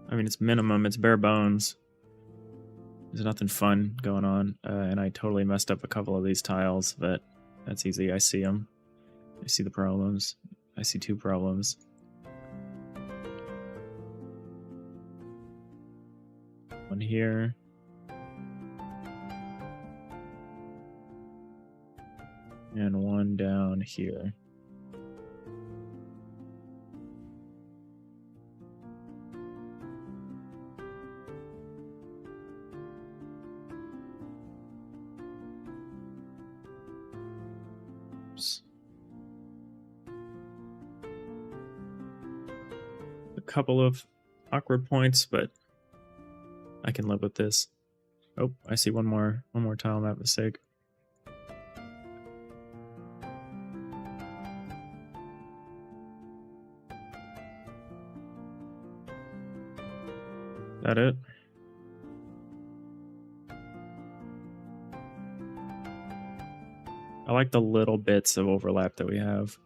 I mean, it's minimum, it's bare bones. There's nothing fun going on, and I totally messed up a couple of these tiles, but that's easy. I see them. I see the problems. I see 2 problems. One here. And one down here. Oops. A couple of awkward points, but I can live with this. Oh, I see one more tile map mistake. That it? I like the little bits of overlap that we have.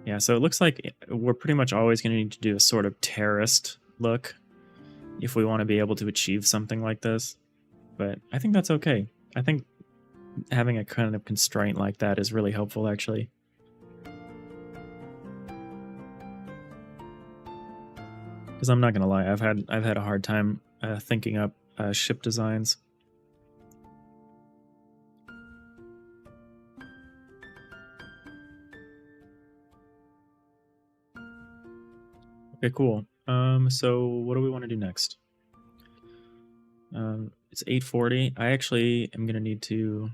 Yeah, so it looks like we're pretty much always going to need to do a sort of terraced look if we want to be able to achieve something like this. But I think that's okay. I think having a kind of constraint like that is really helpful, actually. Because I'm not going to lie, I've had a hard time thinking up ship designs. Okay, cool. So what do we want to do next? It's 8:40. I actually am gonna need to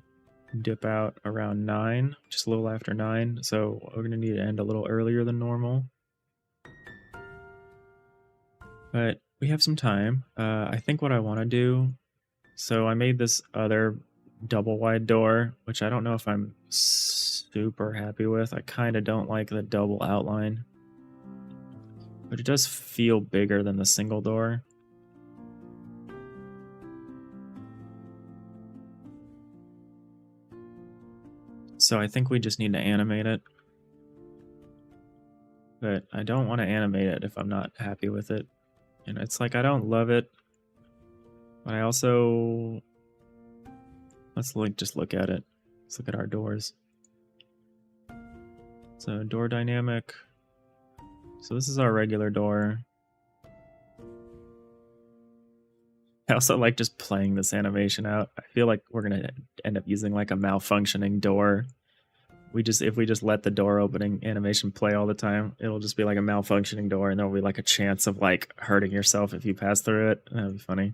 dip out around 9, just a little after 9. So we're gonna need to end a little earlier than normal. But we have some time. I think what I want to do. So I made this other double wide door, which I don't know if I'm super happy with. I kind of don't like the double outline. But it does feel bigger than the single door. So I think we just need to animate it. But I don't want to animate it if I'm not happy with it. And it's like I don't love it. But I also... Let's just look at it. Let's look at our doors. So door dynamic. So this is our regular door. I also like just playing this animation out. I feel like we're gonna end up using like a malfunctioning door. If we just let the door opening animation play all the time, it'll just be like a malfunctioning door, and there'll be like a chance of like hurting yourself if you pass through it. That'd be funny.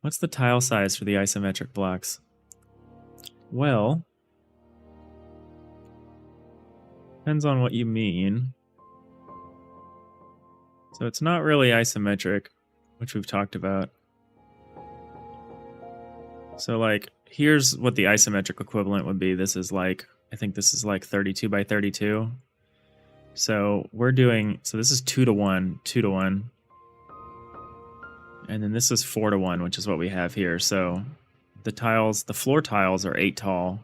What's the tile size for the isometric blocks? Well, depends on what you mean. So it's not really isometric, which we've talked about. So like, here's what the isometric equivalent would be. This is like, I think this is like 32 by 32. So we're doing, so this is 2 to 1, 2 to 1. And then this is 4 to 1, which is what we have here. So the tiles, the floor tiles are 8 tall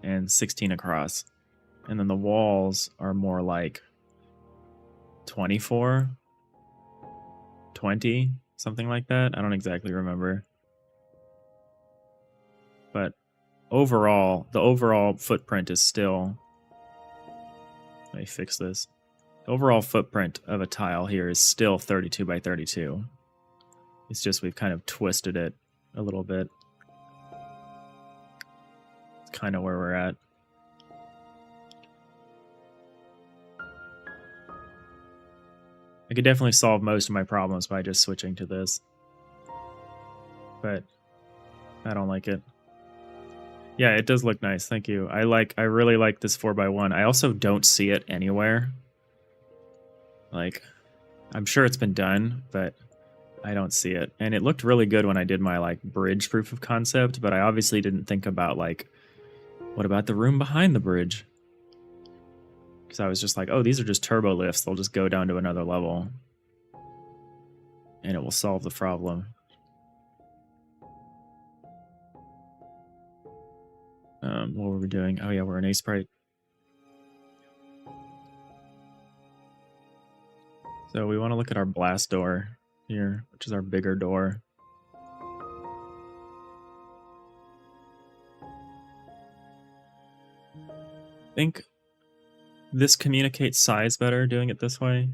and 16 across. And then the walls are more like 24, 20, something like that. I don't exactly remember. But overall, the overall footprint is still... Let me fix this. The overall footprint of a tile here is still 32 by 32. It's just we've kind of twisted it a little bit. It's kind of where we're at. I could definitely solve most of my problems by just switching to this. But I don't like it. Yeah, it does look nice. Thank you. I really like this 4x1. I also don't see it anywhere. Like, I'm sure it's been done, but I don't see it. And it looked really good when I did my like bridge proof of concept, but I obviously didn't think about like, what about the room behind the bridge? Because I was just like, oh, these are just turbo lifts. They'll just go down to another level. And it will solve the problem. What were we doing? Oh yeah, we're an A-Sprite. So we want to look at our blast door here, which is our bigger door. I think this communicates size better doing it this way.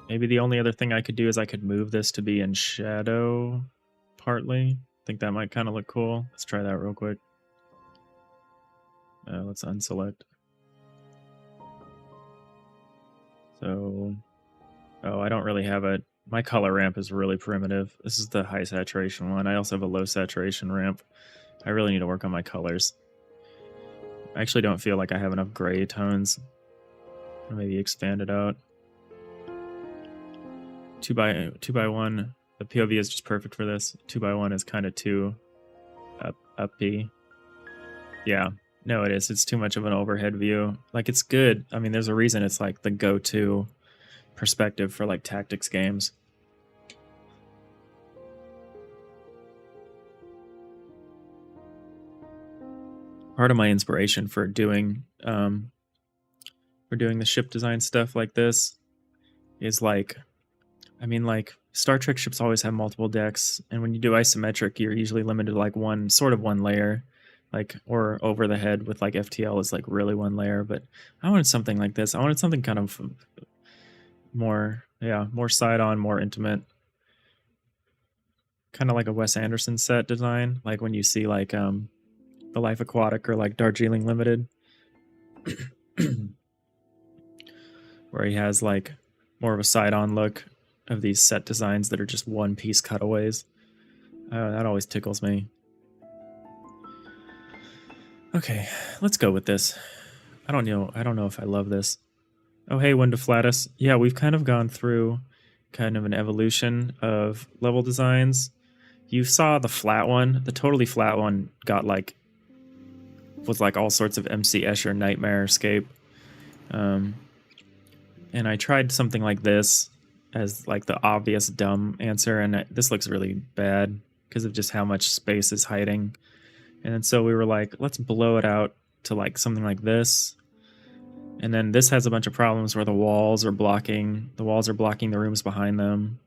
Maybe the only other thing I could do is I could move this to be in shadow partly. I think that might kind of look cool. Let's try that real quick. Let's unselect. So, oh, I don't really have a... My color ramp is really primitive. This is the high saturation one. I also have a low saturation ramp. I really need to work on my colors. I actually don't feel like I have enough gray tones. Maybe expand it out. 2x1. The POV is just perfect for this. 2x1 is kind of too uppy. Yeah, no, it is. It's too much of an overhead view. Like, it's good. I mean, there's a reason it's like the go-to perspective for like tactics games. Part of my inspiration for doing the ship design stuff like this is like, I mean, like, Star Trek ships always have multiple decks, and when you do isometric, you're usually limited to like one layer, like, or over the head with like FTL is like really one layer. But I wanted something like this. I wanted something kind of more, yeah, more side on, more intimate, kind of like a Wes Anderson set design, like when you see like The Life Aquatic or like Darjeeling Limited, where he has like more of a side on look of these set designs that are just one piece cutaways. That always tickles me. Okay, let's go with this. I don't know if I love this. Oh hey, Windaflatus. Yeah, we've kind of gone through kind of an evolution of level designs. You saw the flat one. The totally flat one got like was like all sorts of MC Escher nightmare escape. And I tried something like this as like the obvious dumb answer, and this looks really bad because of just how much space is hiding. And so we were like, let's blow it out to like something like this. And then this has a bunch of problems where the walls are blocking the rooms behind them.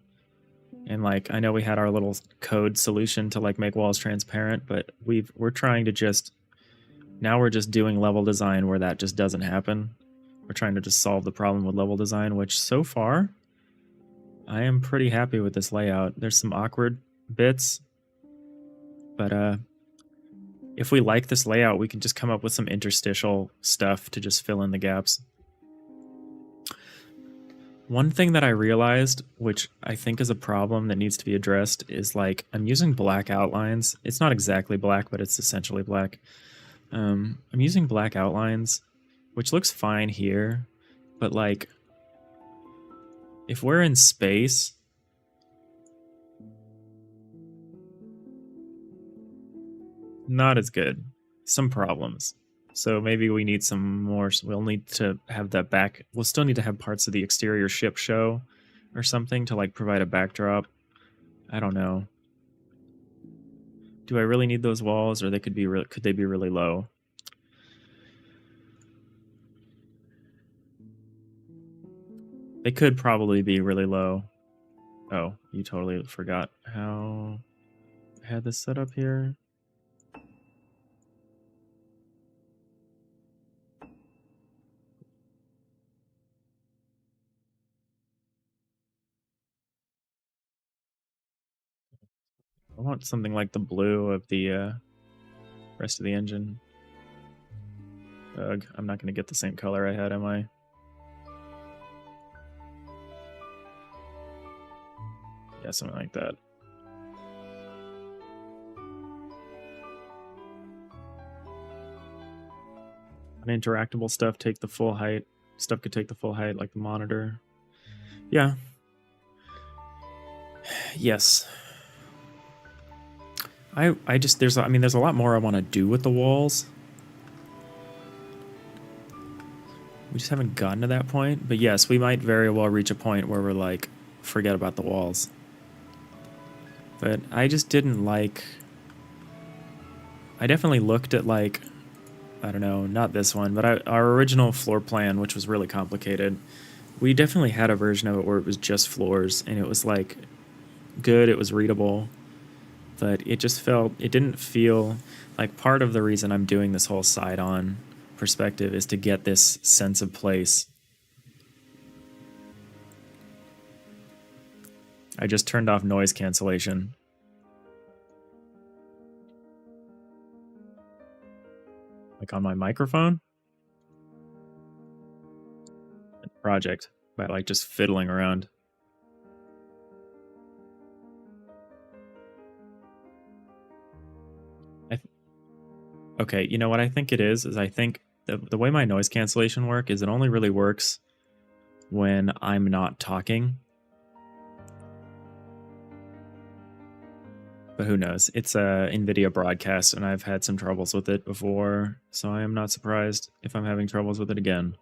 And like, I know we had our little code solution to like make walls transparent, but we're trying to just, now we're just doing level design where that just doesn't happen. We're trying to just solve the problem with level design, which so far I am pretty happy with this layout. There's some awkward bits, but if we like this layout, we can just come up with some interstitial stuff to just fill in the gaps. One thing that I realized, which I think is a problem that needs to be addressed, is like I'm using black outlines. It's not exactly black, but it's essentially black. I'm using black outlines, which looks fine here, but like if we're in space, not as good. Some problems. So maybe we need some more. We'll need to have that back. We'll still need to have parts of the exterior ship show or something to like provide a backdrop. I don't know. Do I really need those walls, or could they be really low? They could probably be really low. Oh, you totally forgot how I had this set up here. I want something like the blue of the rest of the engine. Ugh, I'm not going to get the same color I had, am I? Yeah, something like that. Uninteractable stuff take the full height. Stuff could take the full height, like the monitor. Yeah. Yes. I just there's a lot more I want to do with the walls. We just haven't gotten to that point. But yes, we might very well reach a point where we're like, forget about the walls. But I just didn't like... I definitely looked at, like, I don't know, not this one, but our original floor plan, which was really complicated, we definitely had a version of it where it was just floors, and it was, like, good, it was readable, but it didn't feel... Like, part of the reason I'm doing this whole side-on perspective is to get this sense of place. I just turned off noise cancellation. Like on my microphone? Project by like just fiddling around. Okay, you know what I think it is I think the way my noise cancellation work is it only really works when I'm not talking. But who knows? It's a NVIDIA broadcast, and I've had some troubles with it before, so I am not surprised if I'm having troubles with it again.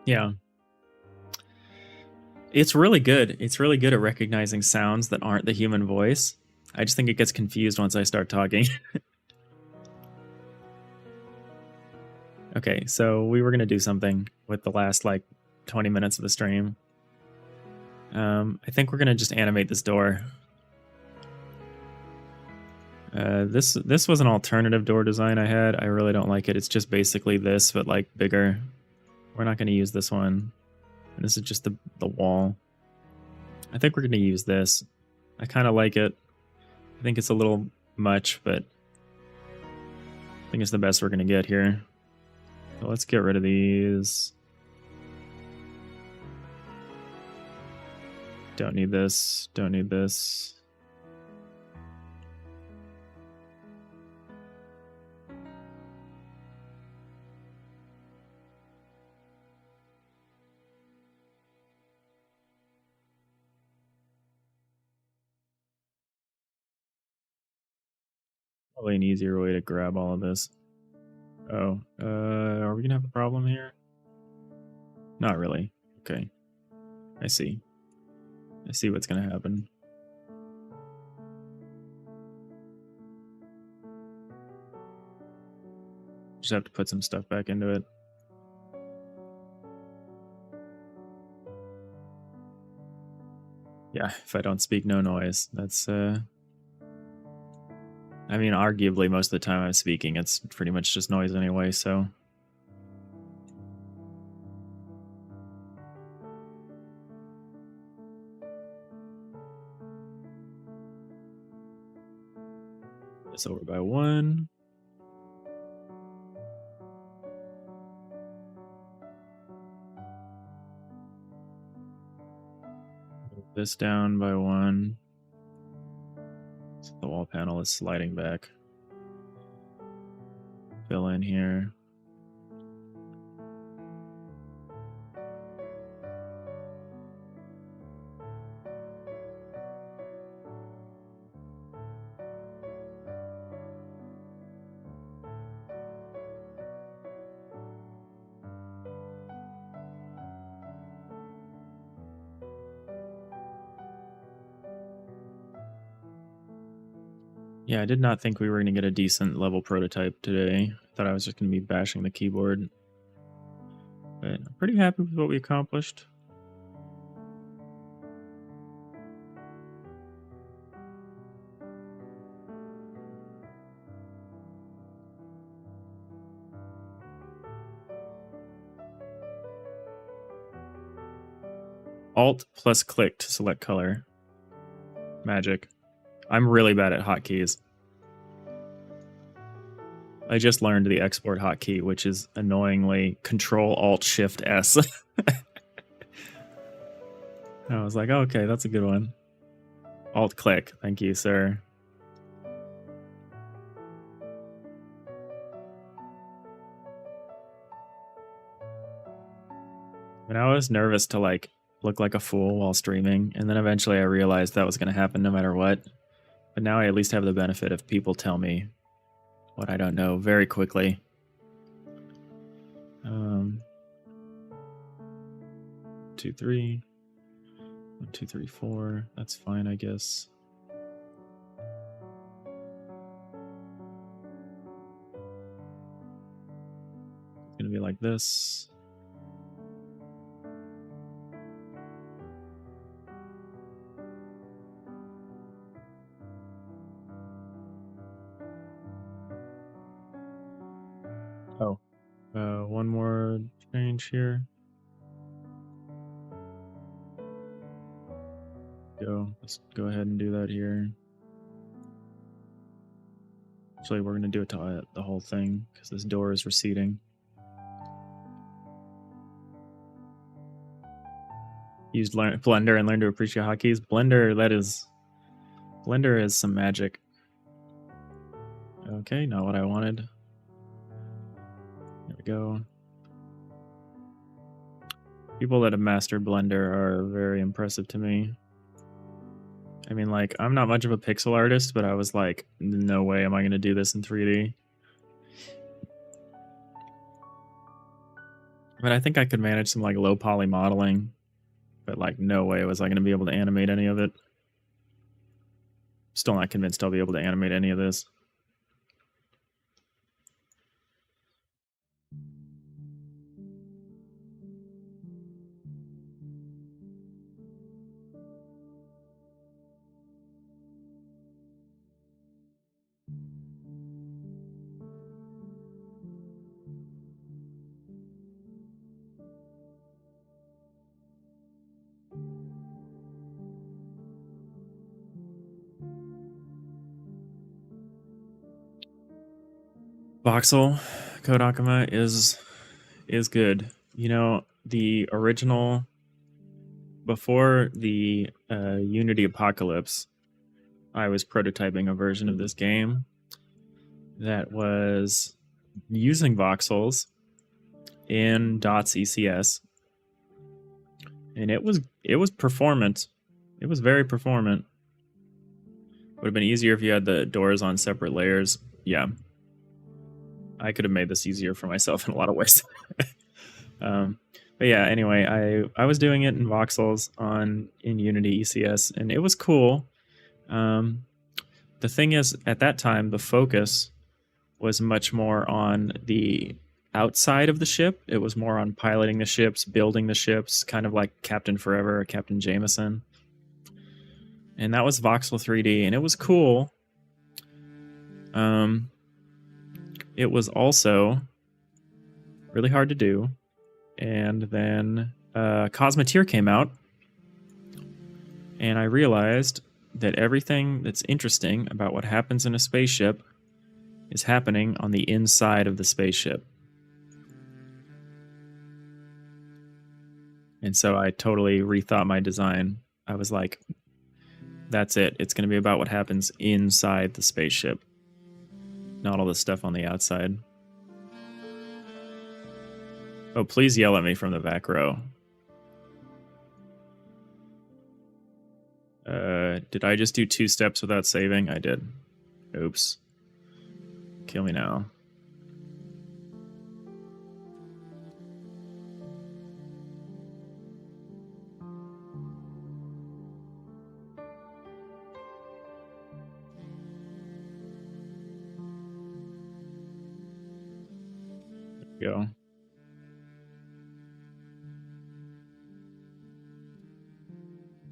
Yeah. It's really good. It's really good at recognizing sounds that aren't the human voice. I just think it gets confused once I start talking. Okay, so we were going to do something with the last, like, 20 minutes of the stream. I think we're going to just animate this door. This was an alternative door design I had. I really don't like it. It's just basically this, but, like, bigger. We're not going to use this one. And this is just the wall. I think we're going to use this. I kind of like it. I think it's a little much, but I think it's the best we're going to get here. So let's get rid of these. Don't need this. Don't need this. Probably an easier way to grab all of this. Oh, are we gonna have a problem here? Not really. Okay. I see. I see what's gonna happen. Just have to put some stuff back into it. Yeah, if I don't speak, no noise. That's, I mean, arguably most of the time I'm speaking, it's pretty much just noise anyway, so... This over by 1. Move this down by 1. So the wall panel is sliding back. Fill in here. Yeah, I did not think we were going to get a decent level prototype today. I thought I was just going to be bashing the keyboard. But I'm pretty happy with what we accomplished. Alt plus click to select color. Magic. I'm really bad at hotkeys. I just learned the export hotkey, which is annoyingly Control Alt Shift S. I was like, oh, okay, that's a good one. Alt click. Thank you, sir. And I was nervous to like look like a fool while streaming, and then eventually I realized that was going to happen no matter what. But now I at least have the benefit of people tell me what I don't know very quickly. 2, 3. 1, 2, 3, 4. That's fine, I guess. It's gonna be like this. Oh, one more change here. Let's go ahead and do that here. Actually, we're gonna do it to the whole thing because this door is receding. Used Blender and learn to appreciate hotkeys. Blender is some magic. Okay, not what I wanted. There we go. People that have mastered Blender are very impressive to me. I mean, like, I'm not much of a pixel artist, but I was like, no way am I going to do this in 3D. But I think I could manage some, like, low poly modeling. But, like, no way was I going to be able to animate any of it. Still not convinced I'll be able to animate any of this. Voxel Kodakuma is good. You know, the original, before the Unity Apocalypse, I was prototyping a version of this game that was using voxels in dots ECS, and it was performant. It was very performant. Would have been easier if you had the doors on separate layers. Yeah, I could have made this easier for myself in a lot of ways. But yeah, anyway, I was doing it in voxels in Unity ECS, and it was cool. The thing is, at that time, the focus was much more on the outside of the ship. It was more on piloting the ships, building the ships, kind of like Captain Forever or Captain Jameson. And that was voxel 3D, and it was cool. It was also really hard to do. And then Cosmeteer came out, and I realized that everything that's interesting about what happens in a spaceship is happening on the inside of the spaceship. And so I totally rethought my design. I was like, that's it. It's going to be about what happens inside the spaceship, not all the stuff on the outside. Oh, please yell at me from the back row. Did I just do 2 steps without saving? I did. Oops. Kill me now. There we go.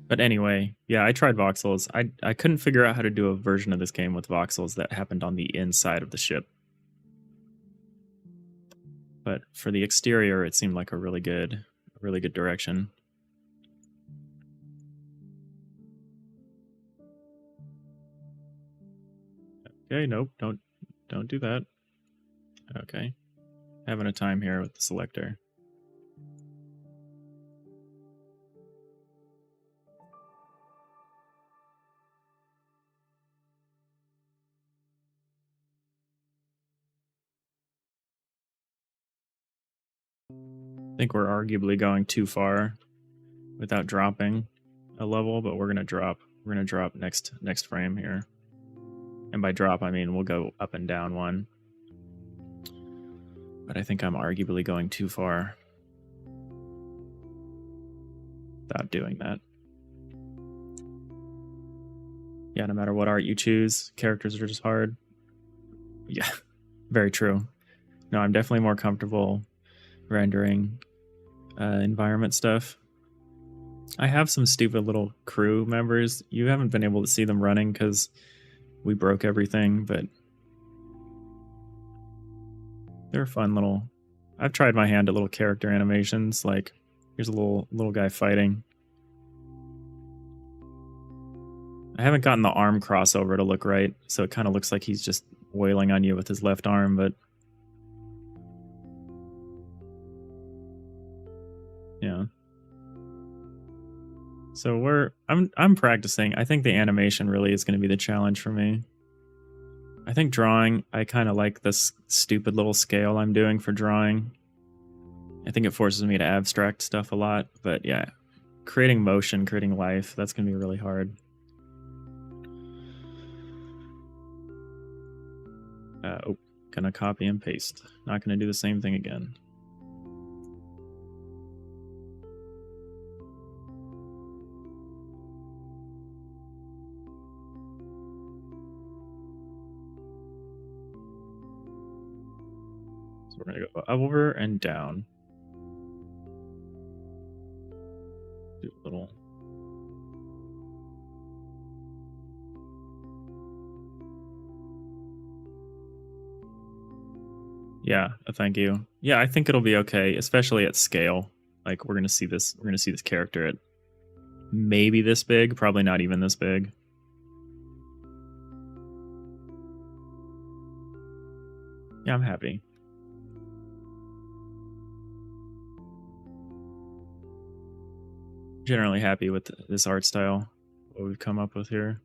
But anyway, yeah, I tried voxels. I couldn't figure out how to do a version of this game with voxels that happened on the inside of the ship. But for the exterior, it seemed like a really good direction. Okay, nope, don't do that. Okay. Having a time here with the selector. think we're arguably going too far without dropping a level, but we're gonna drop next frame here. And by drop I mean we'll go up and down one. But I think I'm arguably going too far without doing that. Yeah, no matter what art you choose, characters are just hard. Yeah, very true. No, I'm definitely more comfortable rendering environment stuff. I have some stupid little crew members. You haven't been able to see them running because we broke everything, but they're fun little... I've tried my hand at little character animations, like here's a little guy fighting. I haven't gotten the arm crossover to look right, so it kind of looks like he's just wailing on you with his left arm, but yeah. So I'm practicing. I think the animation really is going to be the challenge for me. I think drawing, I kind of like this stupid little scale I'm doing for drawing. I think it forces me to abstract stuff a lot, but yeah, creating motion, creating life, that's going to be really hard. Gonna copy and paste. Not gonna do the same thing again. So we're gonna go over and down. Do a little... Yeah, thank you. Yeah, I think it'll be okay, especially at scale. Like we're gonna see this character at maybe this big, probably not even this big. Yeah, I'm happy. Generally happy with this art style, what we've come up with here.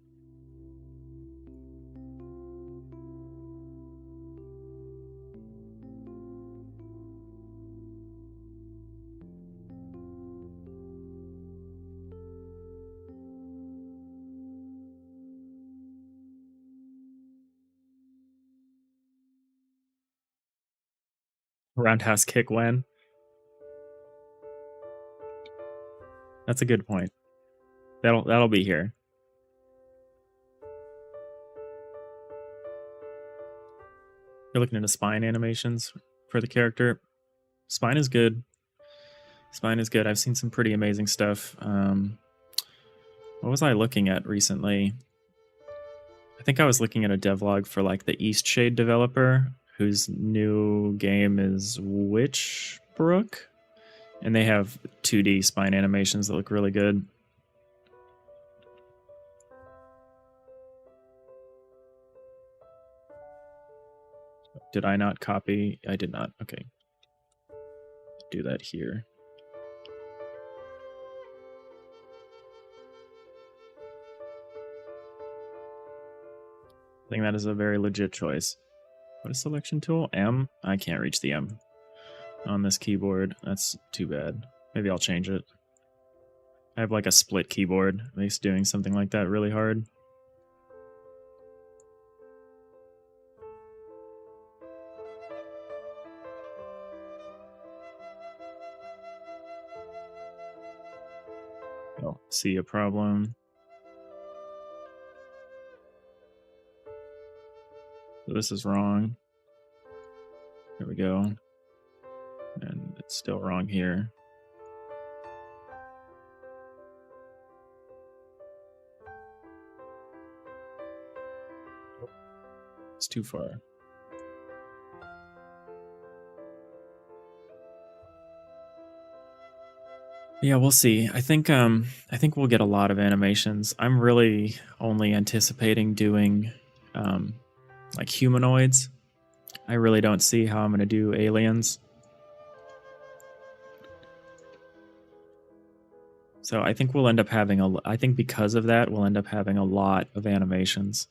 Roundhouse kick when? That's a good point. That'll be here. You're looking into spine animations for the character. Spine is good. Spine is good. I've seen some pretty amazing stuff. What was I looking at recently? I think I was looking at a devlog for like the Eastshade developer, whose new game is Witchbrook, and they have 2D spine animations that look really good. Did I not copy? I did not. Okay. Do that here. I think that is a very legit choice. What is selection tool? M? I can't reach the M on this keyboard. That's too bad. Maybe I'll change it. I have like a split keyboard. Makes doing something like that really hard. Don't see a problem. So this is wrong. There we go. And it's still wrong here. It's too far. Yeah, we'll see. I think we'll get a lot of animations. I'm really only anticipating doing like humanoids. I really don't see how I'm going to do aliens. So I think we'll end up having I think because of that, we'll end up having a lot of animations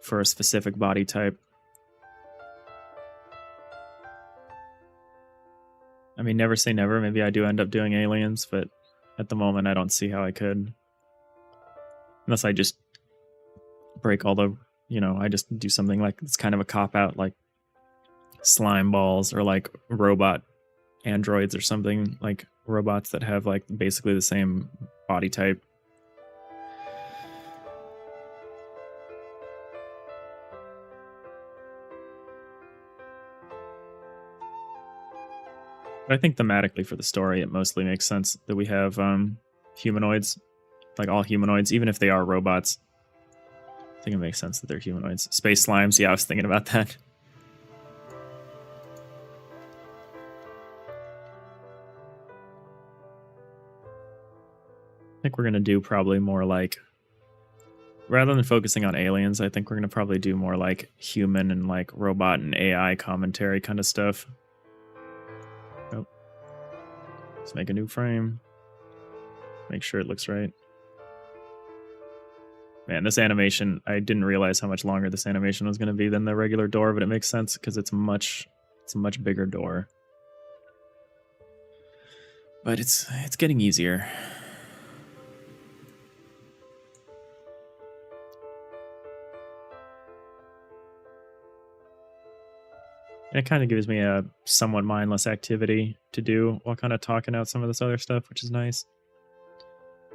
for a specific body type. I mean, never say never. Maybe I do end up doing aliens, but at the moment, I don't see how I could. Unless I just break all the, I just do something like it's kind of a cop out, like slime balls or like robot androids or something, like robots that have like basically the same body type. But I think thematically for the story, it mostly makes sense that we have humanoids, like all humanoids, even if they are robots. I think it makes sense that they're humanoids. Space slimes, yeah, I was thinking about that. I think we're going to do probably more like, rather than focusing on aliens, I think we're going to probably do more like human and like robot and AI commentary kind of stuff. Oh. Let's make a new frame. Make sure it looks right. Man, this animation, I didn't realize how much longer this animation was going to be than the regular door, but it makes sense because it's a much bigger door. But it's getting easier. And it kind of gives me a somewhat mindless activity to do while kind of talking out some of this other stuff, which is nice.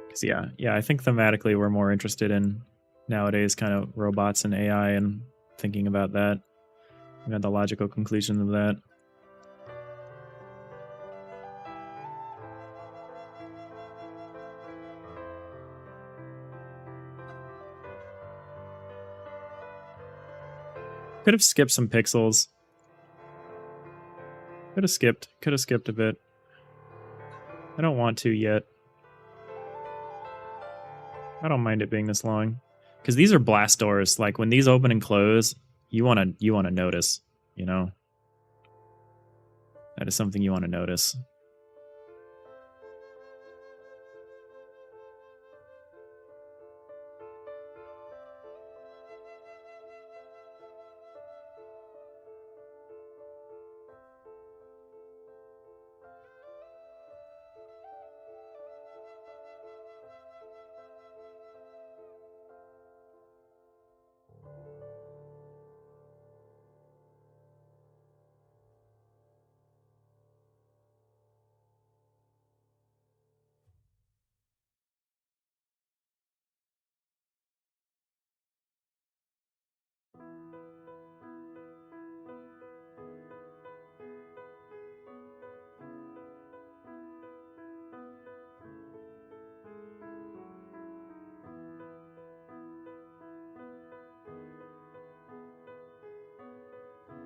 Because yeah, I think thematically we're more interested in nowadays kind of robots and AI and thinking about that. We got the logical conclusion of that. Could have skipped some pixels. Could have skipped a bit. I don't want to yet. I don't mind it being this long. Because these are blast doors. Like when these open and close, you wanna notice, you know? That is something you want to notice.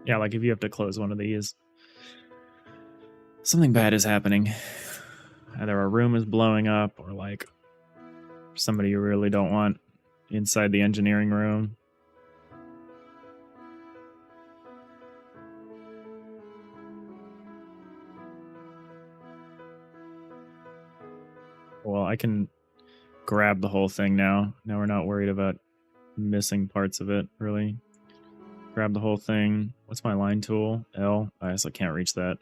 Yeah, like if you have to close one of these, something bad is happening. Either a room is blowing up or like somebody you really don't want inside the engineering room. Well, I can grab the whole thing now. Now we're not worried about missing parts of it, really. Grab the whole thing. What's my line tool? L. I also can't reach that.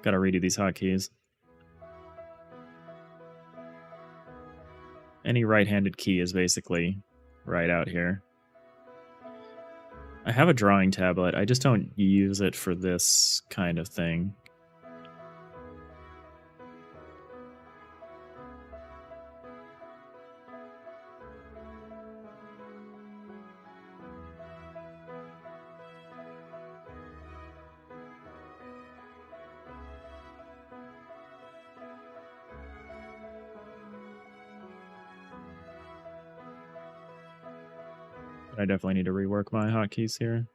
Gotta redo these hotkeys. Any right-handed key is basically right out here. I have a drawing tablet. I just don't use it for this kind of thing. I definitely need to rework my hotkeys here.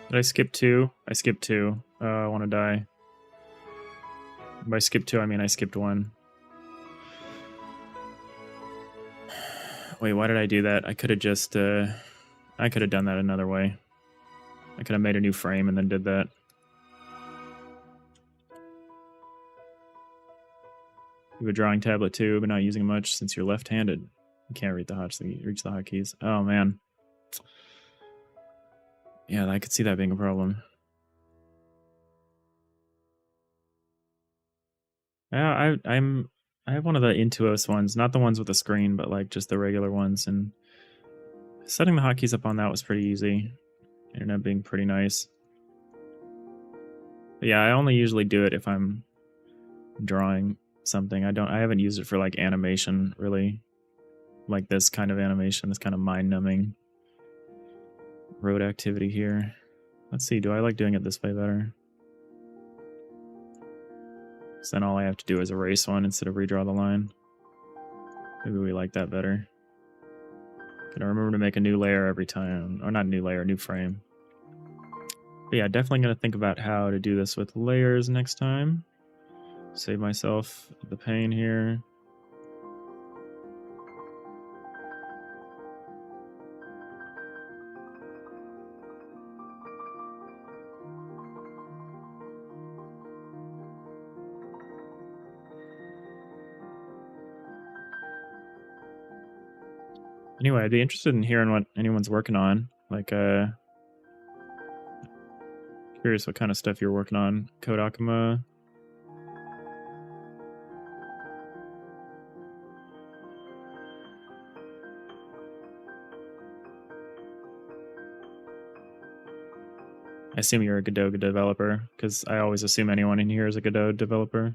Did I skip 2? I skipped 2. I want to die. By skip 2, I mean I skipped 1. Wait, why did I do that? I could have just... I could have done that another way. I could have made a new frame and then did that. You have a drawing tablet too, but not using much since you're left-handed. You can't reach the hotkeys. Oh, man. Yeah, I could see that being a problem. Yeah, I have one of the Intuos ones, not the ones with the screen, but like just the regular ones, and setting the hotkeys up on that was pretty easy. It ended up being pretty nice. But yeah, I only usually do it if I'm drawing something. I haven't used it for like animation really. Like this kind of animation, this kind of mind-numbing road activity here. Let's see, do I like doing it this way better? So then all I have to do is erase one instead of redraw the line. Maybe we like that better. Gotta remember to make a new layer every time. Or not a new layer, a new frame. But yeah, definitely gonna think about how to do this with layers next time. Save myself the pain here. Anyway, I'd be interested in hearing what anyone's working on. Like, curious what kind of stuff you're working on. Kodakuma. I assume you're a Godot developer, because I always assume anyone in here is a Godot developer.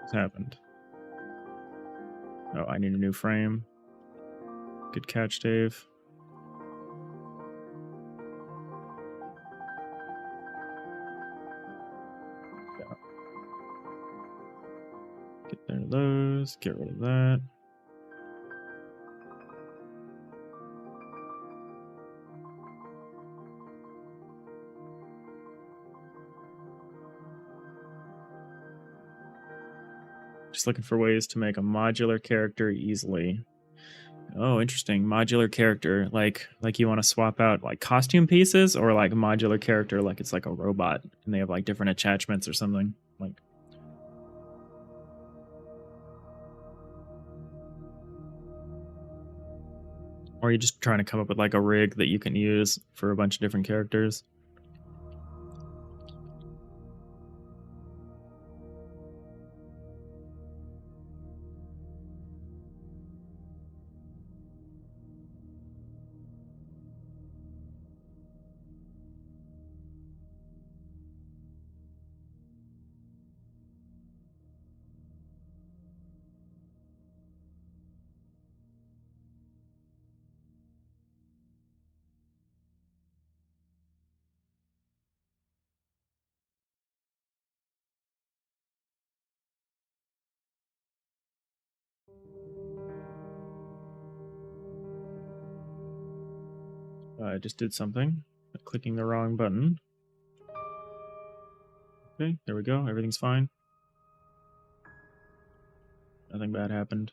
What's happened? Oh, I need a new frame. Good catch, Dave. Get rid of those. Get rid of that. Just looking for ways to make a modular character easily. Oh, interesting. Modular character. Like you want to swap out like costume pieces, or like a modular character like it's like a robot and they have like different attachments or something. Like, or are you just trying to come up with like a rig that you can use for a bunch of different characters? I just did something. Clicking the wrong button. Okay, there we go. Everything's fine. Nothing bad happened.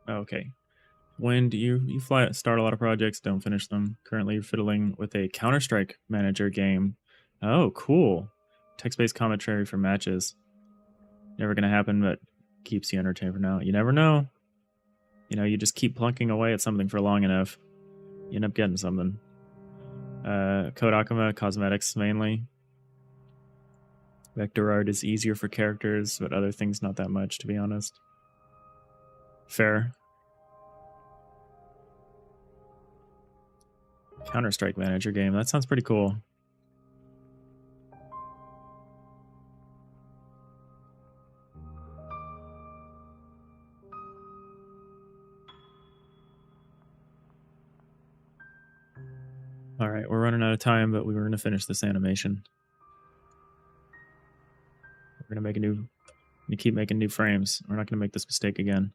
Okay. When do you start a lot of projects, don't finish them. Currently fiddling with a Counter-Strike manager game. Oh, cool. Text-based commentary for matches. Never gonna happen, but keeps you entertained for now. You never know. You know, you just keep plunking away at something for long enough. You end up getting something. Kodakuma, cosmetics mainly. Vector art is easier for characters, but other things not that much, to be honest. Fair. Counter-Strike manager game. That sounds pretty cool. Alright, we're running out of time, but we were going to finish this animation. We're going to make a new You keep making new frames. We're not going to make this mistake again.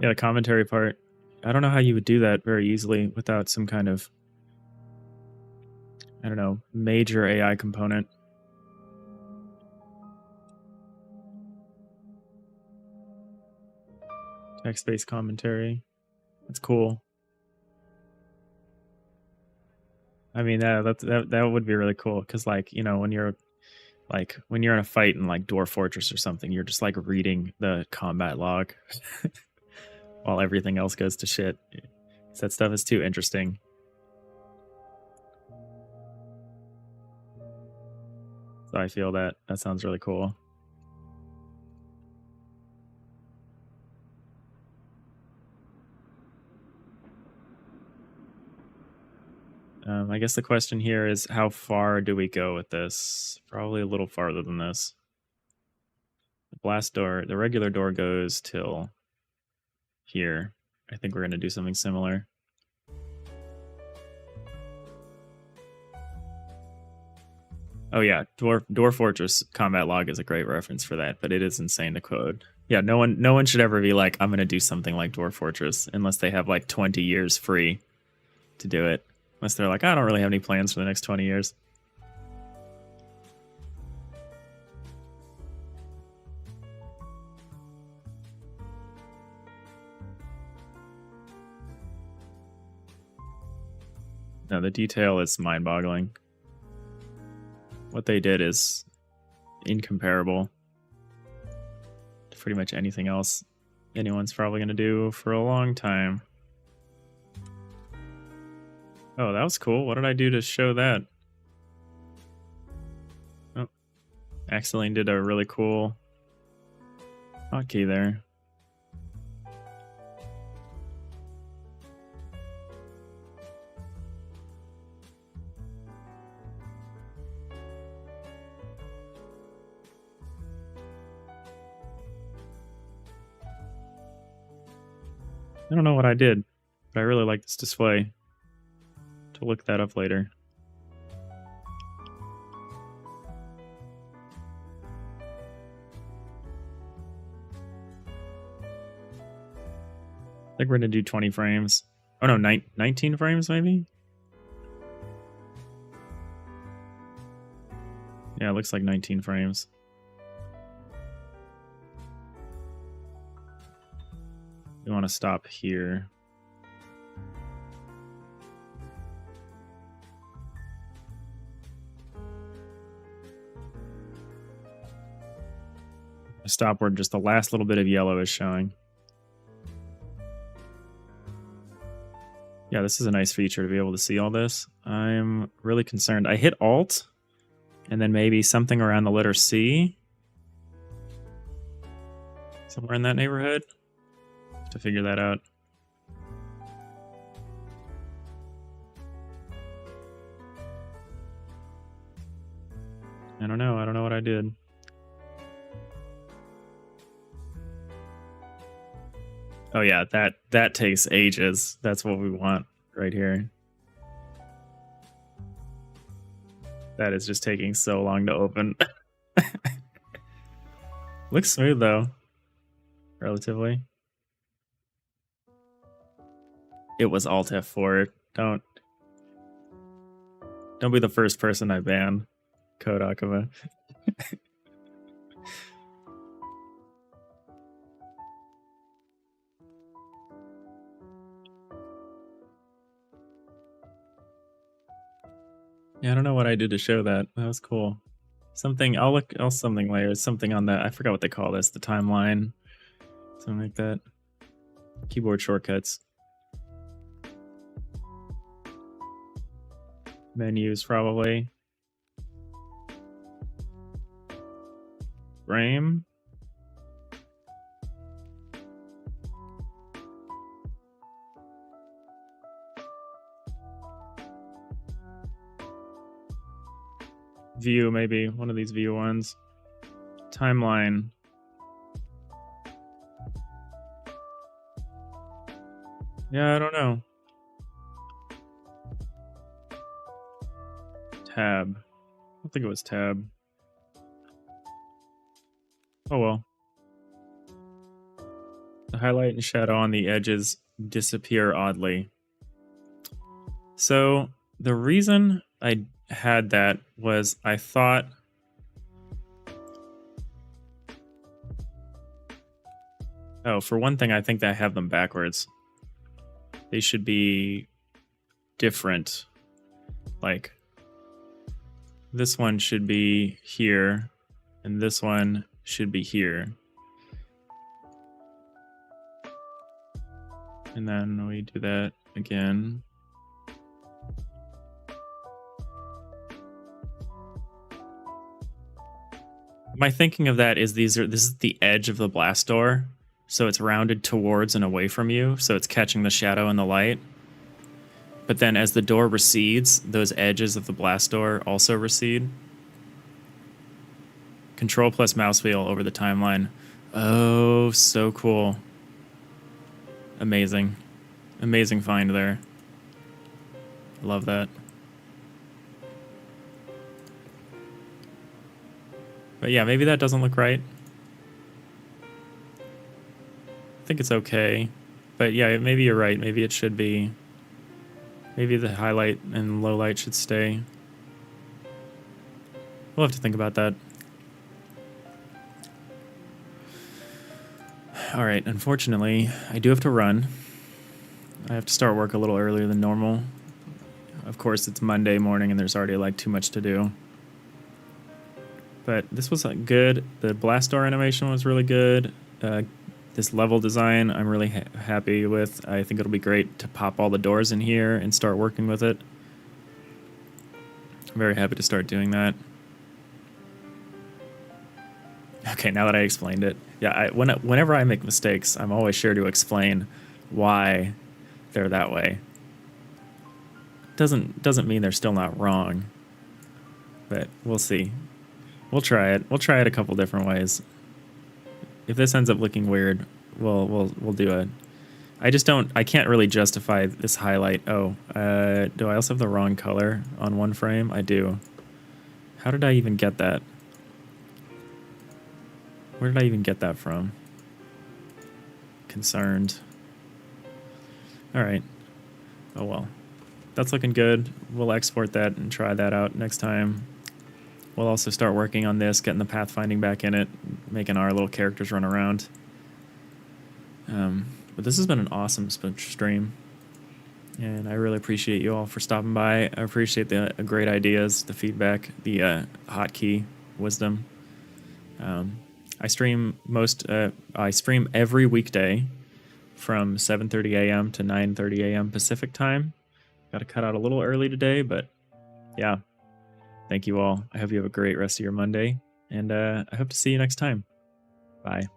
Yeah, the commentary part. I don't know how you would do that very easily without some kind of, I don't know, major AI component. Text-based commentary. That's cool. I mean, that would be really cool because, like, you know, when you're in a fight in like Dwarf Fortress or something, you're just like reading the combat log while everything else goes to shit. That stuff is too interesting. So I feel that sounds really cool. I guess the question here is, how far do we go with this? Probably a little farther than this. The blast door, the regular door goes till here. I think we're going to do something similar. Oh yeah, Dwarf Fortress combat log is a great reference for that, but it is insane to code. Yeah, no one should ever be like, I'm going to do something like Dwarf Fortress unless they have like 20 years free to do it. Unless they're like, I don't really have any plans for the next 20 years. No, the detail is mind-boggling. What they did is incomparable to pretty much anything else anyone's probably going to do for a long time. Oh, that was cool. What did I do to show that? Oh, accidentally did a really cool hotkey there. I don't know what I did, but I really like this display. To look that up later. I think we're gonna do 20 frames. Oh no, 19 frames maybe? Yeah, it looks like 19 frames. We want to stop here. Stop where just the last little bit of yellow is showing. Yeah, this is a nice feature to be able to see all this. I'm really concerned. I hit Alt, and then maybe something around the letter C. Somewhere in that neighborhood. To figure that out. I don't know what I did. Oh yeah, that takes ages. That's what we want right here. That is just taking so long to open. Looks smooth though. Relatively. It was Alt F4. Don't be the first person I ban. Code Akuma. Yeah, I don't know what I did to show that. That was cool. Something, I'll something later. Something on that. I forgot what they call this. The timeline. Something like that. Keyboard shortcuts. Menus, probably. Frame. View, maybe. One of these view ones. Timeline. Yeah, I don't know. Tab. I don't think it was tab. Oh well. The highlight and shadow on the edges disappear oddly. So the reason I had that was I thought... Oh, for one thing, I think that I have them backwards. They should be different. Like, this one should be here, and this one should be here. And then we do that again. My thinking of that is this is the edge of the blast door, so it's rounded towards and away from you, so it's catching the shadow and the light. But then as the door recedes, those edges of the blast door also recede. Control plus mouse wheel over the timeline. Oh, so cool. Amazing. Amazing find there. Love that. But yeah, maybe that doesn't look right. I think it's okay. But yeah, maybe you're right. Maybe it should be... Maybe the highlight and low light should stay. We'll have to think about that. Alright, unfortunately, I do have to run. I have to start work a little earlier than normal. Of course, it's Monday morning and there's already like too much to do. But this was good. The blast door animation was really good. This level design I'm really happy with. I think it'll be great to pop all the doors in here and start working with it. I'm very happy to start doing that. Okay, now that I explained it. Yeah, whenever I make mistakes, I'm always sure to explain why they're that way. Doesn't mean they're still not wrong. But we'll see. We'll try it. We'll try it a couple different ways. If this ends up looking weird, we'll do it. I can't really justify this highlight. Oh, do I also have the wrong color on one frame? I do. How did I even get that? Where did I even get that from? Concerned. Alright. Oh well. That's looking good. We'll export that and try that out next time. We'll also start working on this, getting the pathfinding back in it, making our little characters run around. But this has been an awesome stream, and I really appreciate you all for stopping by. I appreciate the great ideas, the feedback, the hotkey wisdom. I stream every weekday from 7:30 a.m. to 9:30 a.m. Pacific time. Got to cut out a little early today, but yeah. Thank you all. I hope you have a great rest of your Monday, and I hope to see you next time. Bye.